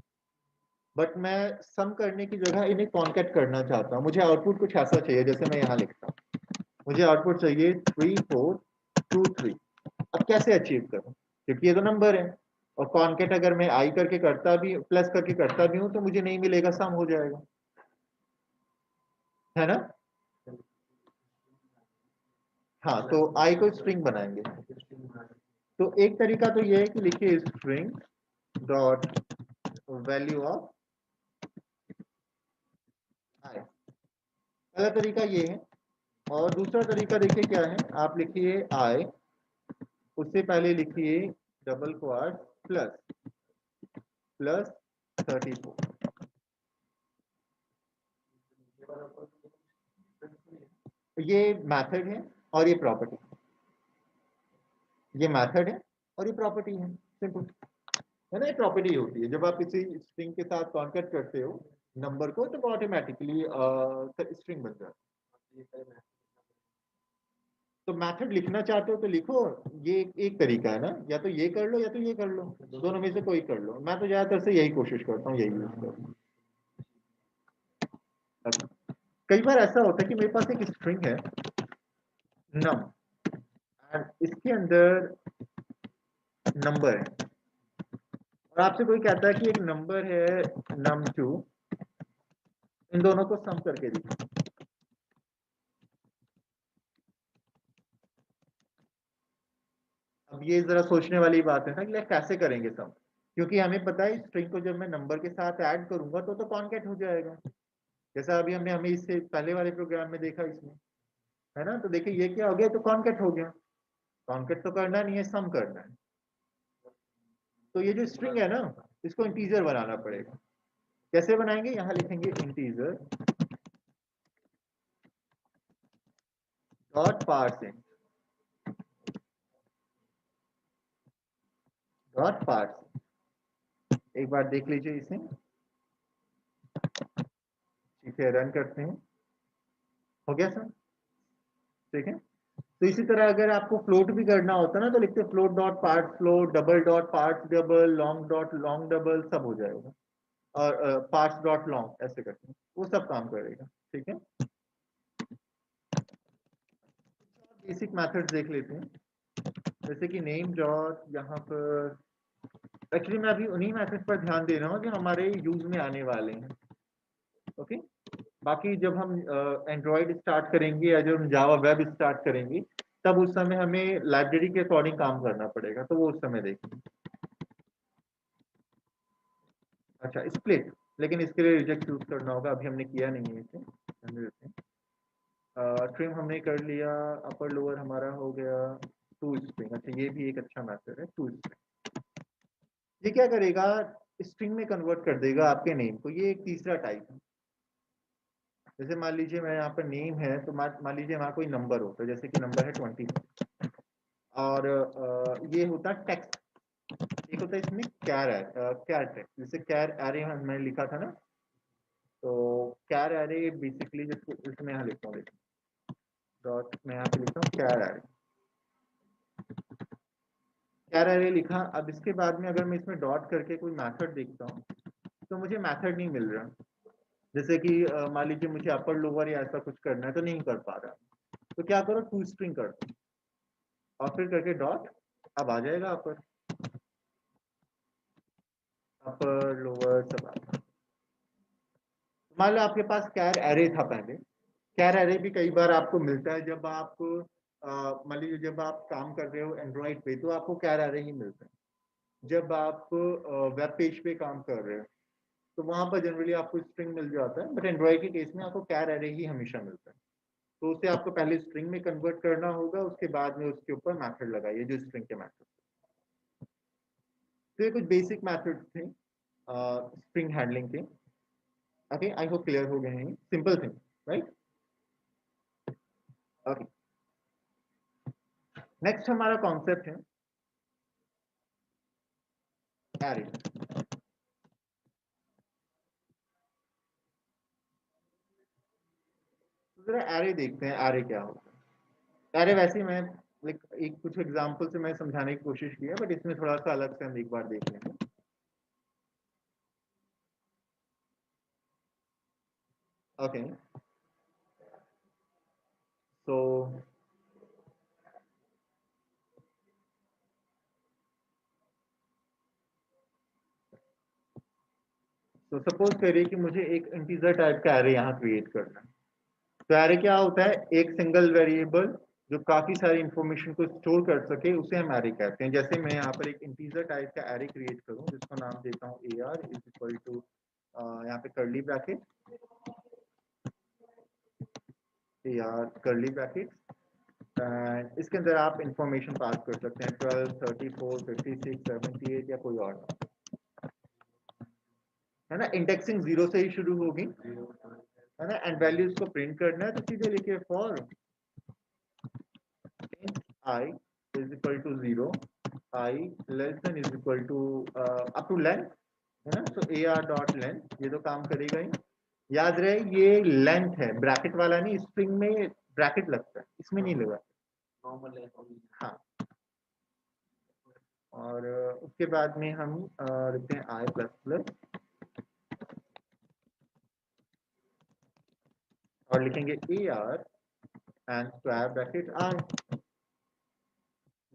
बट मैं सम करने की जगह इन्हें कॉन्केट करना चाहता हूँ। मुझे आउटपुट कुछ ऐसा चाहिए, जैसे मैं यहाँ लिखता हूँ, मुझे आउटपुट चाहिए 3423। अब कैसे अचीव करूँ, क्योंकि ये तो नंबर है और कॉन्केट अगर मैं आई करके करता भी, प्लस करके करता भी हूँ तो मुझे नहीं मिलेगा, सम हो जाएगा, है ना। हाँ, तो आई को स्ट्रिंग बनाएंगे। तो एक तरीका तो ये है कि लिखिए स्ट्रिंग डॉट वैल्यू ऑफ आई। पहला तरीका ये है। और दूसरा तरीका देखिए क्या है, आप लिखिए आई, उससे पहले लिखिए डबल क्वाट प्लस प्लस 34। ये मेथड है और ये प्रॉपर्टी। ये मेथड है और ये प्रॉपर्टी है, सिंपल है ना। ये प्रॉपर्टी होती है जब आप किसी स्ट्रिंग के साथ कॉन्केट करते हो नंबर को, तो वो ऑटोमेटिकली स्ट्रिंग बन जाता है। तो मेथड लिखना चाहते हो तो लिखो, ये एक तरीका है ना, या तो ये कर लो या तो ये कर लो, दोनों में से कोई कर लो। मैं तो ज्यादातर से यही कोशिश करता हूँ, यही यूज करता हूँ। अच्छा, कई बार ऐसा होता है कि मेरे पास एक स्ट्रिंग है नम, एंड इसके अंदर नंबर है और आपसे कोई कहता है कि एक नंबर है num2, इन दोनों को सम करके दिखाओ। अब ये जरा सोचने वाली बात है ना कि कैसे करेंगे सम, क्योंकि हमें पता है स्ट्रिंग को जब मैं नंबर के साथ ऐड करूंगा तो कॉन्केट हो जाएगा, जैसा अभी हमने हमें इससे पहले वाले प्रोग्राम में देखा इसमें, है ना। तो देखिए ये क्या हो गया, तो कॉन्केट हो गया। कॉन्केट तो करना नहीं है, सम करना है। तो ये जो स्ट्रिंग है ना, इसको इंटीजर बनाना पड़ेगा। कैसे बनाएंगे, यहाँ लिखेंगे integer dot parsing dot parsing. एक बार देख लीजिए इसे, ठीक है, रन करते हैं। हो गया सर, ठीक है। तो इसी तरह अगर आपको फ्लोट भी करना होता ना तो लिखते float dot part float, double dot part double, long dot long double, सब हो जाएगा। और पार्ट्स डॉट लॉन्ग ऐसे करते हैं, वो सब काम करेगा। ठीक है, बेसिक मेथड्स देख लेते हैं। जैसे कि नेम डॉट, यहाँ पर एक्चुअली मैं अभी उन्हीं मेथड पर ध्यान दे रहा हूँ जो हमारे यूज में आने वाले हैं। ओके, बाकी जब हम एंड्रॉयड स्टार्ट करेंगे या जब हम जावा वेब स्टार्ट करेंगे तब उस समय हमें लाइब्रेरी के अकॉर्डिंग काम करना पड़ेगा, तो वो उस समय देखेंगे। अच्छा, स्प्लिट, लेकिन इसके लिए रिजेक्ट यूज करना होगा, अभी हमने किया नहीं है इसे। ट्रिम हमने कर लिया, अपर लोअर हमारा हो गया टू स्ट्रिंग। अच्छा, ये भी एक अच्छा मेथड है टू स्ट्रिंग। ये क्या करेगा, स्ट्रिंग में कन्वर्ट कर देगा आपके नेम को। ये एक तीसरा टाइप है। जैसे मान लीजिए मैं यहाँ पर नेम है, तो मान लीजिए वहाँ कोई नंबर होता है, जैसे कि नंबर है 20, और ये होता है टेक्स्ट। एक होता है इसमें कैर है, कैर टेक्स्ट, जैसे कैर एरे मैंने लिखा था ना, तो कैर एरे बेसिकली जिसको इसमें यहाँ लिखता हूँ, डॉट मैं यहाँ पे लिखता हूँ कैर एरे। कैर एरे लिखा। अब इसके बाद में अगर मैं इसमें डॉट करके कोई मेथड देखता हूँ, तो मुझे मेथड नहीं मिल रहा। जैसे कि मान लीजिए मुझे अपर लोअर या ऐसा कुछ करना है, तो नहीं कर पा रहा। तो क्या करो, टू स्ट्रिंग कर दो और फिर करके डॉट, अब आ जाएगा अपर लोअर सब आ जाएगा। मान लो आपके पास कैर एरे था पहले। कैर एरे भी कई बार आपको मिलता है जब आप मान लीजिए जब आप काम कर रहे हो एंड्रॉइड पे, तो आपको कैर एरे ही मिलता है। जब आप वेब पेज पे काम कर रहे हो, तो वहां पर जनरली आपको स्ट्रिंग मिल जाता है, बट एंड्रॉइड के केस में आपको कैर एरे ही हमेशा मिलता है। तो उसे आपको पहले स्ट्रिंग में कन्वर्ट करना होगा, उसके बाद में उसके ऊपर मेथड लगाइए जो स्ट्रिंग के मेथड। तो ये कुछ बेसिक मेथड थे स्ट्रिंग हैंडलिंग के। ओके, आई होप क्लियर हो गए हैं, simple thing, right. Okay, next हमारा कॉन्सेप्ट है एरे। तो जरा एरे देखते हैं, एरे क्या होता है। एरे वैसे ही मैं लाइक एक कुछ एग्जांपल से मैं समझाने की कोशिश की है, बट इसमें थोड़ा सा अलग से हम एक बार देख लेंगे। ओके, सो सपोज करिए कि मुझे एक इंटीजर टाइप का एरे यहाँ क्रिएट करना है। तो एरे क्या होता है, एक सिंगल वेरिएबल जो काफी सारी इंफॉर्मेशन को स्टोर कर सके, उसे हम एरे कहते हैं। जैसे मैं यहाँ पर एक इंटीजर टाइप का एरे क्रिएट करूँ, जिसका नाम देता हूँ AR इज इक्वल टू, यहाँ पे curly bracket, AR curly bracket, and इसके अंदर आप इंफॉर्मेशन पास कर सकते हैं 12, 34, 56, 78 या कोई और, है ना। इंडेक्सिंग 0 से ही शुरू होगी, है ना, एंड वैल्यूज को प्रिंट करना है, तो सीधे लिखिए for I is equal to 0, I less than is equal to up to length, है ना। so AR dot length, ये तो काम करेगा ही। याद रहे ये लेंथ है, ब्रैकेट वाला नहीं, स्ट्रिंग में ब्रैकेट लगता है, इसमें नहीं लगा। नॉर्मल है। हाँ, और उसके बाद में हम लिखते हैं I प्लस प्लस, और लिखेंगे AR and square bracket I,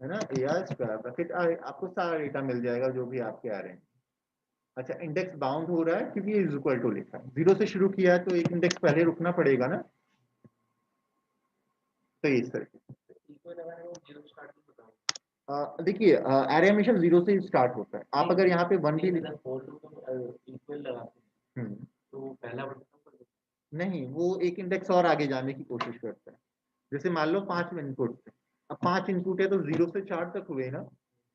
है ना। AR स्क्वायर ब्रैकेट I, आपको सारा डेटा मिल जाएगा जो भी आपके आ रहे हैं। अच्छा, इंडेक्स बाउंड हो रहा है क्योंकि ये इज इक्वल टू लिखा है, 0 से शुरू किया है तो एक इंडेक्स पहले रुकना पड़ेगा ना। तो इस तरह इक्वल लगाने में 0 स्टार्ट नहीं होता। देखिए एरे हमेशा 0 से ही स्टार्ट होता है। आप अगर यहाँ पे 1 भी इक्वल लगाते हैं तो पहला बटन नहीं, वो एक इंडेक्स और आगे जाने की कोशिश करता है। जैसे मान लो 5 इनपुट थे, अब 5 इनपुट है तो 0 से 4 तक हुए ना।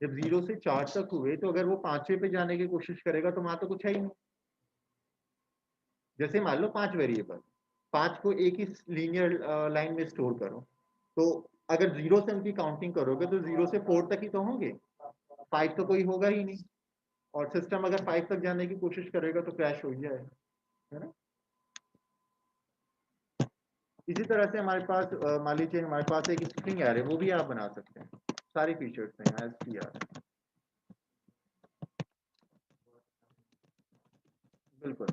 जब 0 से 4 तक हुए, तो अगर वो 5वें पे जाने की कोशिश करेगा तो वहां तो कुछ है ही नहीं। जैसे मान लो 5 वेरिएबल, 5 को एक ही लीनियर लाइन में स्टोर करो, तो अगर 0 से उनकी काउंटिंग करोगे तो 0 से 4 तक ही तो होंगे, 5 तो कोई होगा ही नहीं। और सिस्टम अगर 5 तक जाने की कोशिश करेगा तो क्रैश हो ही जाएगा, है ना। इसी तरह से हमारे पास मान लीजिए हमारे पास एक स्ट्रिंग एरे, वो भी आप बना सकते हैं। सारी फीचर्स हैं STR, बिल्कुल।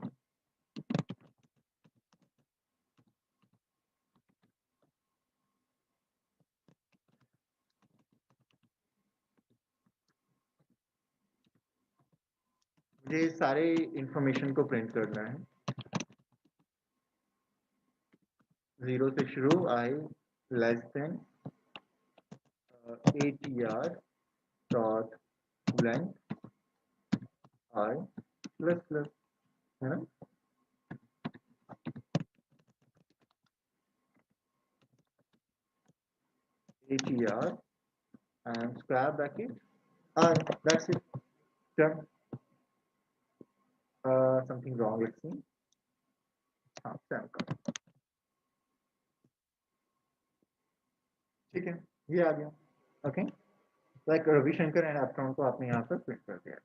मुझे सारे इंफॉर्मेशन को प्रिंट करना है, 0 से शुरू, I less than ATR dot length I plus plus, है ना। ATR and square bracket I, that's it। चल समथिंग रॉन्ग लेट्स सी। हाँ सेम कर, ठीक है, ये आ गया। ओके, लाइक रविशंकर एंड एप्टॉन को आपने यहाँ पर प्रिंट कर दिया।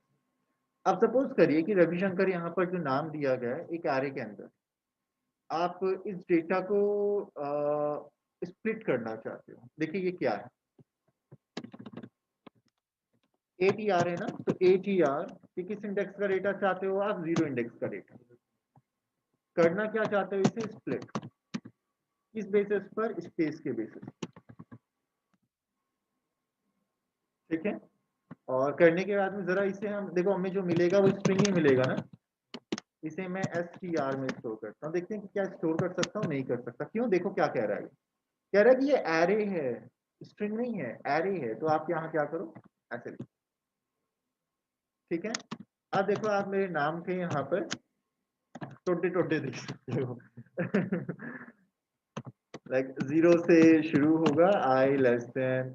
अब सपोज करिए कि रविशंकर यहाँ पर जो नाम दिया गया है एक एरे के अंदर, आप इस डेटा को स्प्लिट करना चाहते हो। देखिए ये क्या है, ATR है ना, तो ATR कि किस इंडेक्स का डेटा चाहते हो आप, 0 इंडेक्स का डेटा। करना क्या चाहते हो, इसे स्प्लिट, किस बेसिस पर, स्पेस के बेसिस, ठीक है। और करने के बाद में जरा इसे हम देखो, हमें जो मिलेगा वो स्ट्रिंग ही मिलेगा ना, इसे मैं str में स्टोर करता हूँ। देखते हैं कि क्या स्टोर कर सकता हूँ, नहीं कर सकता। क्यों, देखो क्या कह रहा है, कह रहा है कि ये एरे है, स्ट्रिंग नहीं है, एरे है। तो आप यहाँ क्या करो, ऐसे लिखो, ठीक है। अब देखो आप मेरे नाम के यहाँ पर टोटे टोटे देख सकते हो लाइक 0 से शुरू होगा, I less than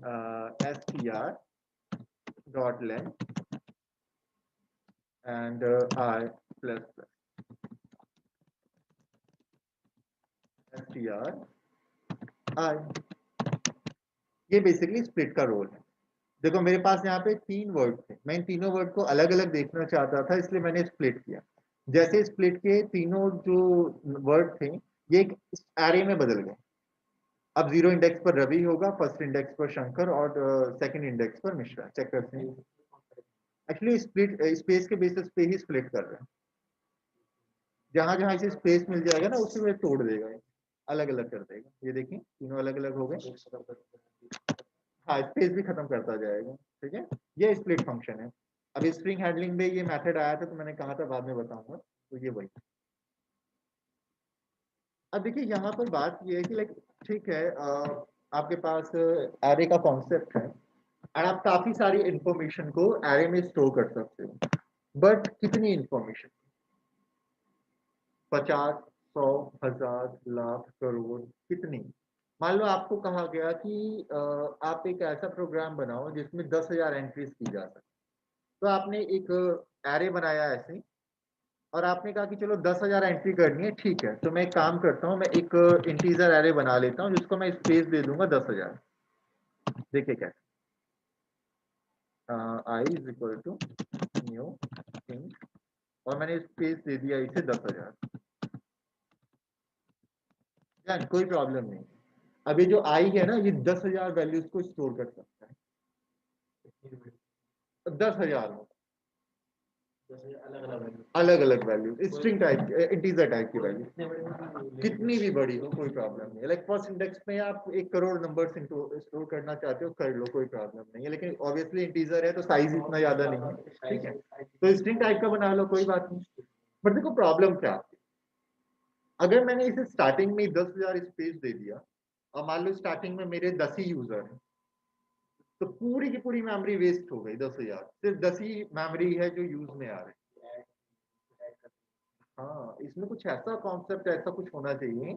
str dot length and I plus str I। ये बेसिकली स्प्लिट का रोल है। देखो मेरे पास यहाँ पे 3 वर्ड थे, मैं इन तीनों वर्ड को अलग अलग देखना चाहता था, इसलिए मैंने स्प्लिट किया। जैसे स्प्लिट के तीनों जो वर्ड थे ये एक एरे में बदल गए। अब 0 इंडेक्स पर रवि होगा, फर्स्ट इंडेक्स पर शंकर और सेकंड इंडेक्स पर मिश्रा। चेक करते हैं, एक्चुअली स्प्लिट स्पेस के बेसिस पे ही स्प्लिट कर रहे हैं। जहां जहां इसे स्पेस मिल जाएगा ना उसे वे तोड़ देगा, अलग अलग कर देगा। ये देखिए तीनों अलग अलग हो गए। हाँ, स्पेस भी खत्म करता जाएगा, ठीक है। ये स्प्लिट फंक्शन है। अब स्ट्रिंग हैंडलिंग में ये मेथड आया था, तो मैंने कहा था बाद में बताऊंगा, तो ये वही। अब देखिए यहाँ पर बात ये है कि लाइक ठीक है, आपके पास एरे का कॉन्सेप्ट है और आप काफी सारी इंफॉर्मेशन को एरे में स्टोर कर सकते हो, बट कितनी इंफॉर्मेशन, 50, 100, 1000, लाख, करोड़, कितनी। मान लो आपको कहा गया कि आप एक ऐसा प्रोग्राम बनाओ जिसमें 10,000 एंट्रीज की जा सके। तो आपने एक एरे बनाया ऐसे, और आपने कहा कि चलो 10,000 एंट्री करनी है, ठीक है। तो मैं एक काम करता हूँ, मैं एक इंटीजर एरे बना लेता हूँ जिसको मैं स्पेस दे दूंगा 10,000। देखिए क्या, I is equal to new thing, और मैंने स्पेस दे दिया इसे 10,000। यार कोई प्रॉब्लम नहीं। अब ये जो आई है ना, ये 10,000 वैल्यूज को स्टोर कर सकता है, 10,000 अलग अलग value, string type, integer type की वैल्यू, कितनी भी बड़ी हो कोई प्रॉब्लम नहीं है। लाइक फर्स्ट इंडेक्स में आप 1 करोड़ नंबर स्टोर करना चाहते हो, कर लो, कोई प्रॉब्लम नहीं है। लेकिन ऑब्वियसली इंटीजर है तो साइज इतना ज्यादा नहीं है, ठीक है। तो स्ट्रिंग टाइप का बना लो, कोई बात नहीं। बट देखो प्रॉब्लम क्या है, अगर मैंने इसे स्टार्टिंग में 10,000 स्पेस दे दिया, और मान लो स्टार्टिंग में मेरे 10 ही यूजर हैं, तो पूरी की पूरी मेमोरी वेस्ट हो गई। 10,000 सिर्फ 10 ही मेमोरी है जो यूज में आ रही है। हाँ, इसमें कुछ ऐसा कॉन्सेप्ट, ऐसा कुछ होना चाहिए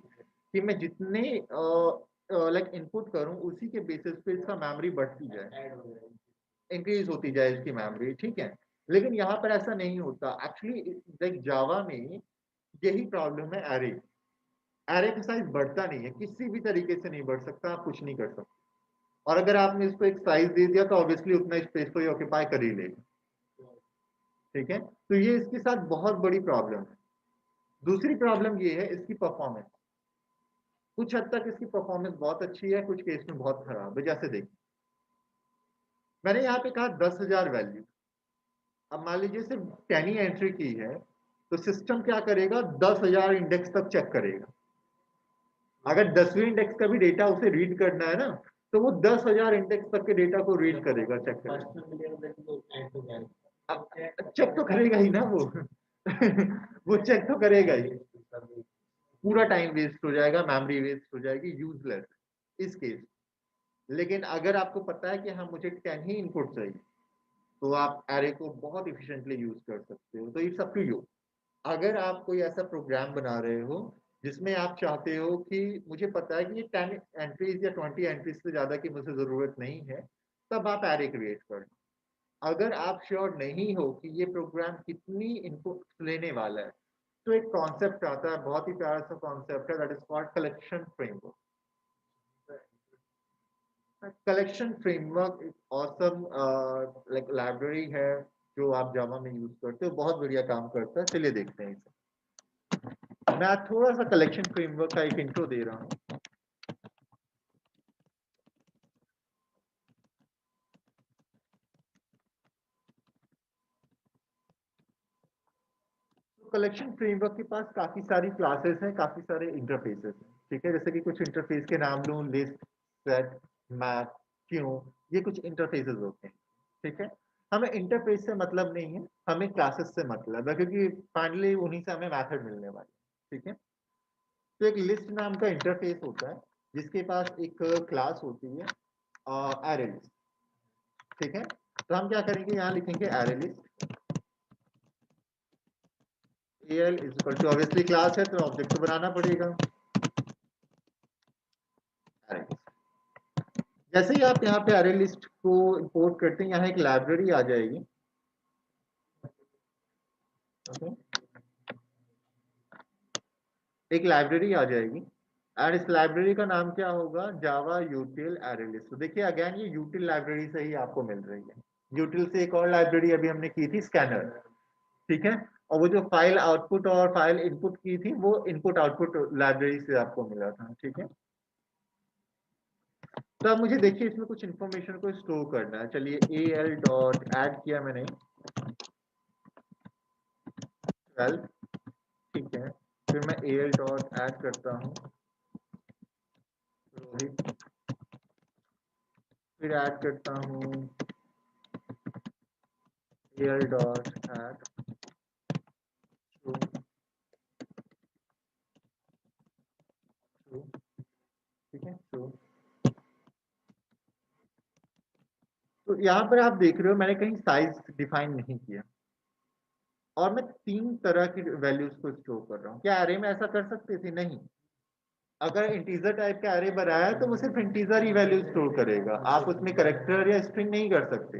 कि मैं जितने लाइक इनपुट करूं उसी के बेसिस पे इसका मेमोरी बढ़ती जाए, इंक्रीज होती जाए इसकी मेमोरी, ठीक है। लेकिन यहाँ पर ऐसा नहीं होता एक्चुअली। लाइक जावा में यही प्रॉब्लम है, एरे एरे का साइज बढ़ता नहीं है, किसी भी तरीके से नहीं बढ़ सकता, आप कुछ नहीं कर सकते। और अगर आपने इसको एक साइज दे दिया तो ऑब्वियसली उतना स्पेस तो ये ऑक्यूपाई कर ही लेगा, ठीक है। तो ये इसके साथ बहुत बड़ी प्रॉब्लम है। दूसरी प्रॉब्लम ये है इसकी परफॉर्मेंस। कुछ हद तक इसकी परफॉर्मेंस बहुत अच्छी है, कुछ केस में बहुत खराब है। जैसे देखिए मैंने यहाँ पे कहा 10,000 वैल्यू, अब मान लीजिए सिर्फ 10 ही एंट्री की है, तो सिस्टम क्या करेगा, 10,000 इंडेक्स तक चेक करेगा। अगर 10वें इंडेक्स का भी डेटा उसे रीड करना है ना, तो वो 10,000 इंडेक्स तक के डेटा को रीड करेगा, चेक करेगा। अब चेक तो करेगा ही ना वो वो चेक तो करेगा ही। पूरा टाइम वेस्ट हो जाएगा, मेमोरी वेस्ट हो जाएगी, यूजलेस इस केस। लेकिन अगर आपको पता है कि हाँ मुझे 10 ही इनपुट चाहिए, तो आप एरे को बहुत इफिशिएंटली यूज कर सकते हो। तो इट्स अप टू यू। अगर आप कोई ऐसा प्रोग्राम बना रहे हो जिसमें आप चाहते हो कि मुझे पता है कि ये 10 एंट्रीज या 20 एंट्रीज से ज्यादा की मुझे जरूरत नहीं है, तब आप एरे क्रिएट कर लो। अगर आप श्योर नहीं हो कि ये प्रोग्राम कितनी इनपुट लेने वाला है, तो एक कॉन्सेप्ट आता है, बहुत ही प्यारा सा कॉन्सेप्ट है, that is called collection framework. Collection framework एक ऑसम लाइक लाइब्रेरी है जो आप जावा में यूज करते हो, बहुत बढ़िया काम करता है। चलिए देखते हैं इसे। मैं थोड़ा सा कलेक्शन फ्रेमवर्क का एक इंट्रो दे रहा हूँ। कलेक्शन फ्रेमवर्क के पास काफी सारी क्लासेस हैं, काफी सारे इंटरफेसेस हैं, ठीक है। जैसे कि कुछ इंटरफेस के नाम लूं, लिस्ट, सेट, मैप, क्यों, ये कुछ इंटरफेसेस होते हैं, ठीक है। हमें इंटरफेस से मतलब नहीं है, हमें क्लासेस से मतलब है, क्योंकि फाइनली उन्हीं से हमें मेथड मिलने वाली है, ठीक है। तो एक लिस्ट नाम का इंटरफेस होता है जिसके पास एक क्लास होती है एरे लिस्ट, ठीक है। तो हम क्या करेंगे, यहाँ लिखेंगे array list, al is equal to, obviously class है तो ऑब्जेक्ट तो बनाना पड़ेगा। जैसे ही आप यहाँ पे अरे लिस्ट को इंपोर्ट करते हैं, यहाँ एक लाइब्रेरी आ जाएगी, okay? एक लाइब्रेरी आ जाएगी और इस लाइब्रेरी का नाम क्या होगा, जावा यूटिल अरे लिस्ट। तो देखिए अगेन ये यूटिल लाइब्रेरी से ही आपको मिल रही है। यूटिल से एक और लाइब्रेरी अभी हमने की थी, स्कैनर, ठीक है। और वो जो फाइल आउटपुट और फाइल इनपुट की थी, वो इनपुट आउटपुट लाइब्रेरी से आपको मिला था, ठीक है। तो अब मुझे देखिए इसमें कुछ इंफॉर्मेशन को स्टोर करना है। चलिए al डॉट ऐड किया मैंने 12, ठीक है। फिर मैं al डॉट ऐड करता हूँ रोहित, फिर ऐड करता हूँ al डॉट ऐड, ठीक है। तो यहाँ पर आप देख रहे हो मैंने कहीं साइज डिफाइन नहीं किया और मैं 3 तरह की वैल्यूज को स्टोर कर रहा हूँ। क्या एरे में ऐसा कर सकते थे? नहीं। अगर इंटीजर टाइप का एरे बनाया है तो वो सिर्फ इंटीजर ही वैल्यू स्टोर करेगा, आप उसमें कैरेक्टर या स्ट्रिंग नहीं कर सकते।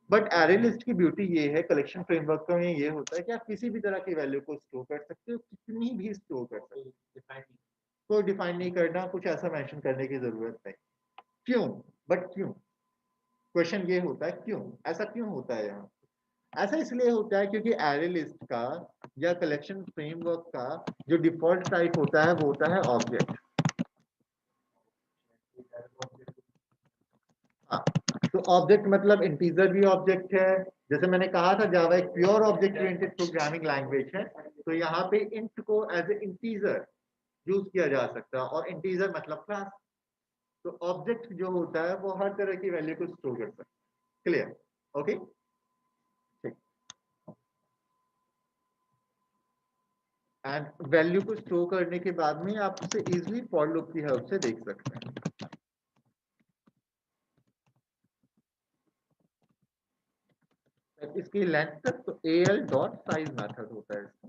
बट एरे लिस्ट की ब्यूटी ये है, कलेक्शन फ्रेमवर्क का में ये होता है कि आप किसी भी तरह की वैल्यू को स्टोर कर सकते हो, कितनी भी स्टोर कर सकते हो, कोई डिफाइन नहीं करना, कुछ ऐसा मेंशन करने की जरूरत नहीं। क्यों? बट क्यों, क्वेश्चन ये होता है क्यों, ऐसा क्यों होता है यहाँ? ऐसा इसलिए होता है क्योंकि एरे लिस्ट का या कलेक्शन फ्रेमवर्क का जो डिफॉल्ट टाइप होता है वो होता है ऑब्जेक्ट। हाँ, तो ऑब्जेक्ट मतलब इंटीजर भी ऑब्जेक्ट है। जैसे मैंने कहा था जावा एक pure object oriented programming language है, तो यहाँ पे इंट को एज ए इंटीजर यूज किया जा सकता है, और इंटीजर मतलब क्लास। तो ऑब्जेक्ट जो होता है वो हर तरह की वैल्यू को स्टोर कर सकता है। क्लियर? ओके, ठीक। एंड वैल्यू को स्टोर करने के बाद में आप उसे इजिली फॉर लूप की हेल्प से देख सकते हैं। इसकी लेंथ तक तो al डॉट साइज मेथड होता है इसका।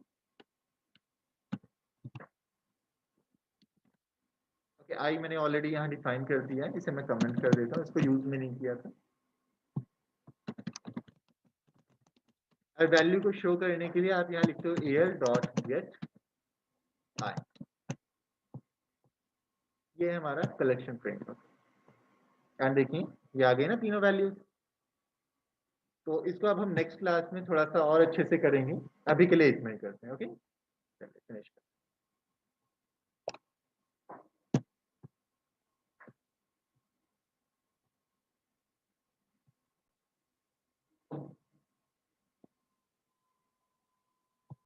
ओके, आई मैंने ऑलरेडी यहाँ डिफाइन कर दिया है, इसे मैं कमेंट कर देता हूँ, इसको यूज में नहीं किया था। और वैल्यू को शो करने के लिए आप यहाँ लिखते हो al डॉट गेट आई। ये है हमारा कलेक्शन फ्रेमवर्क। एंड देखिए ये आ गए ना तीनों वैल्यूज। तो इसको अब हम नेक्स्ट क्लास में थोड़ा सा और अच्छे से करेंगे, अभी के लिए इतना ही करते हैं। Okay, finish.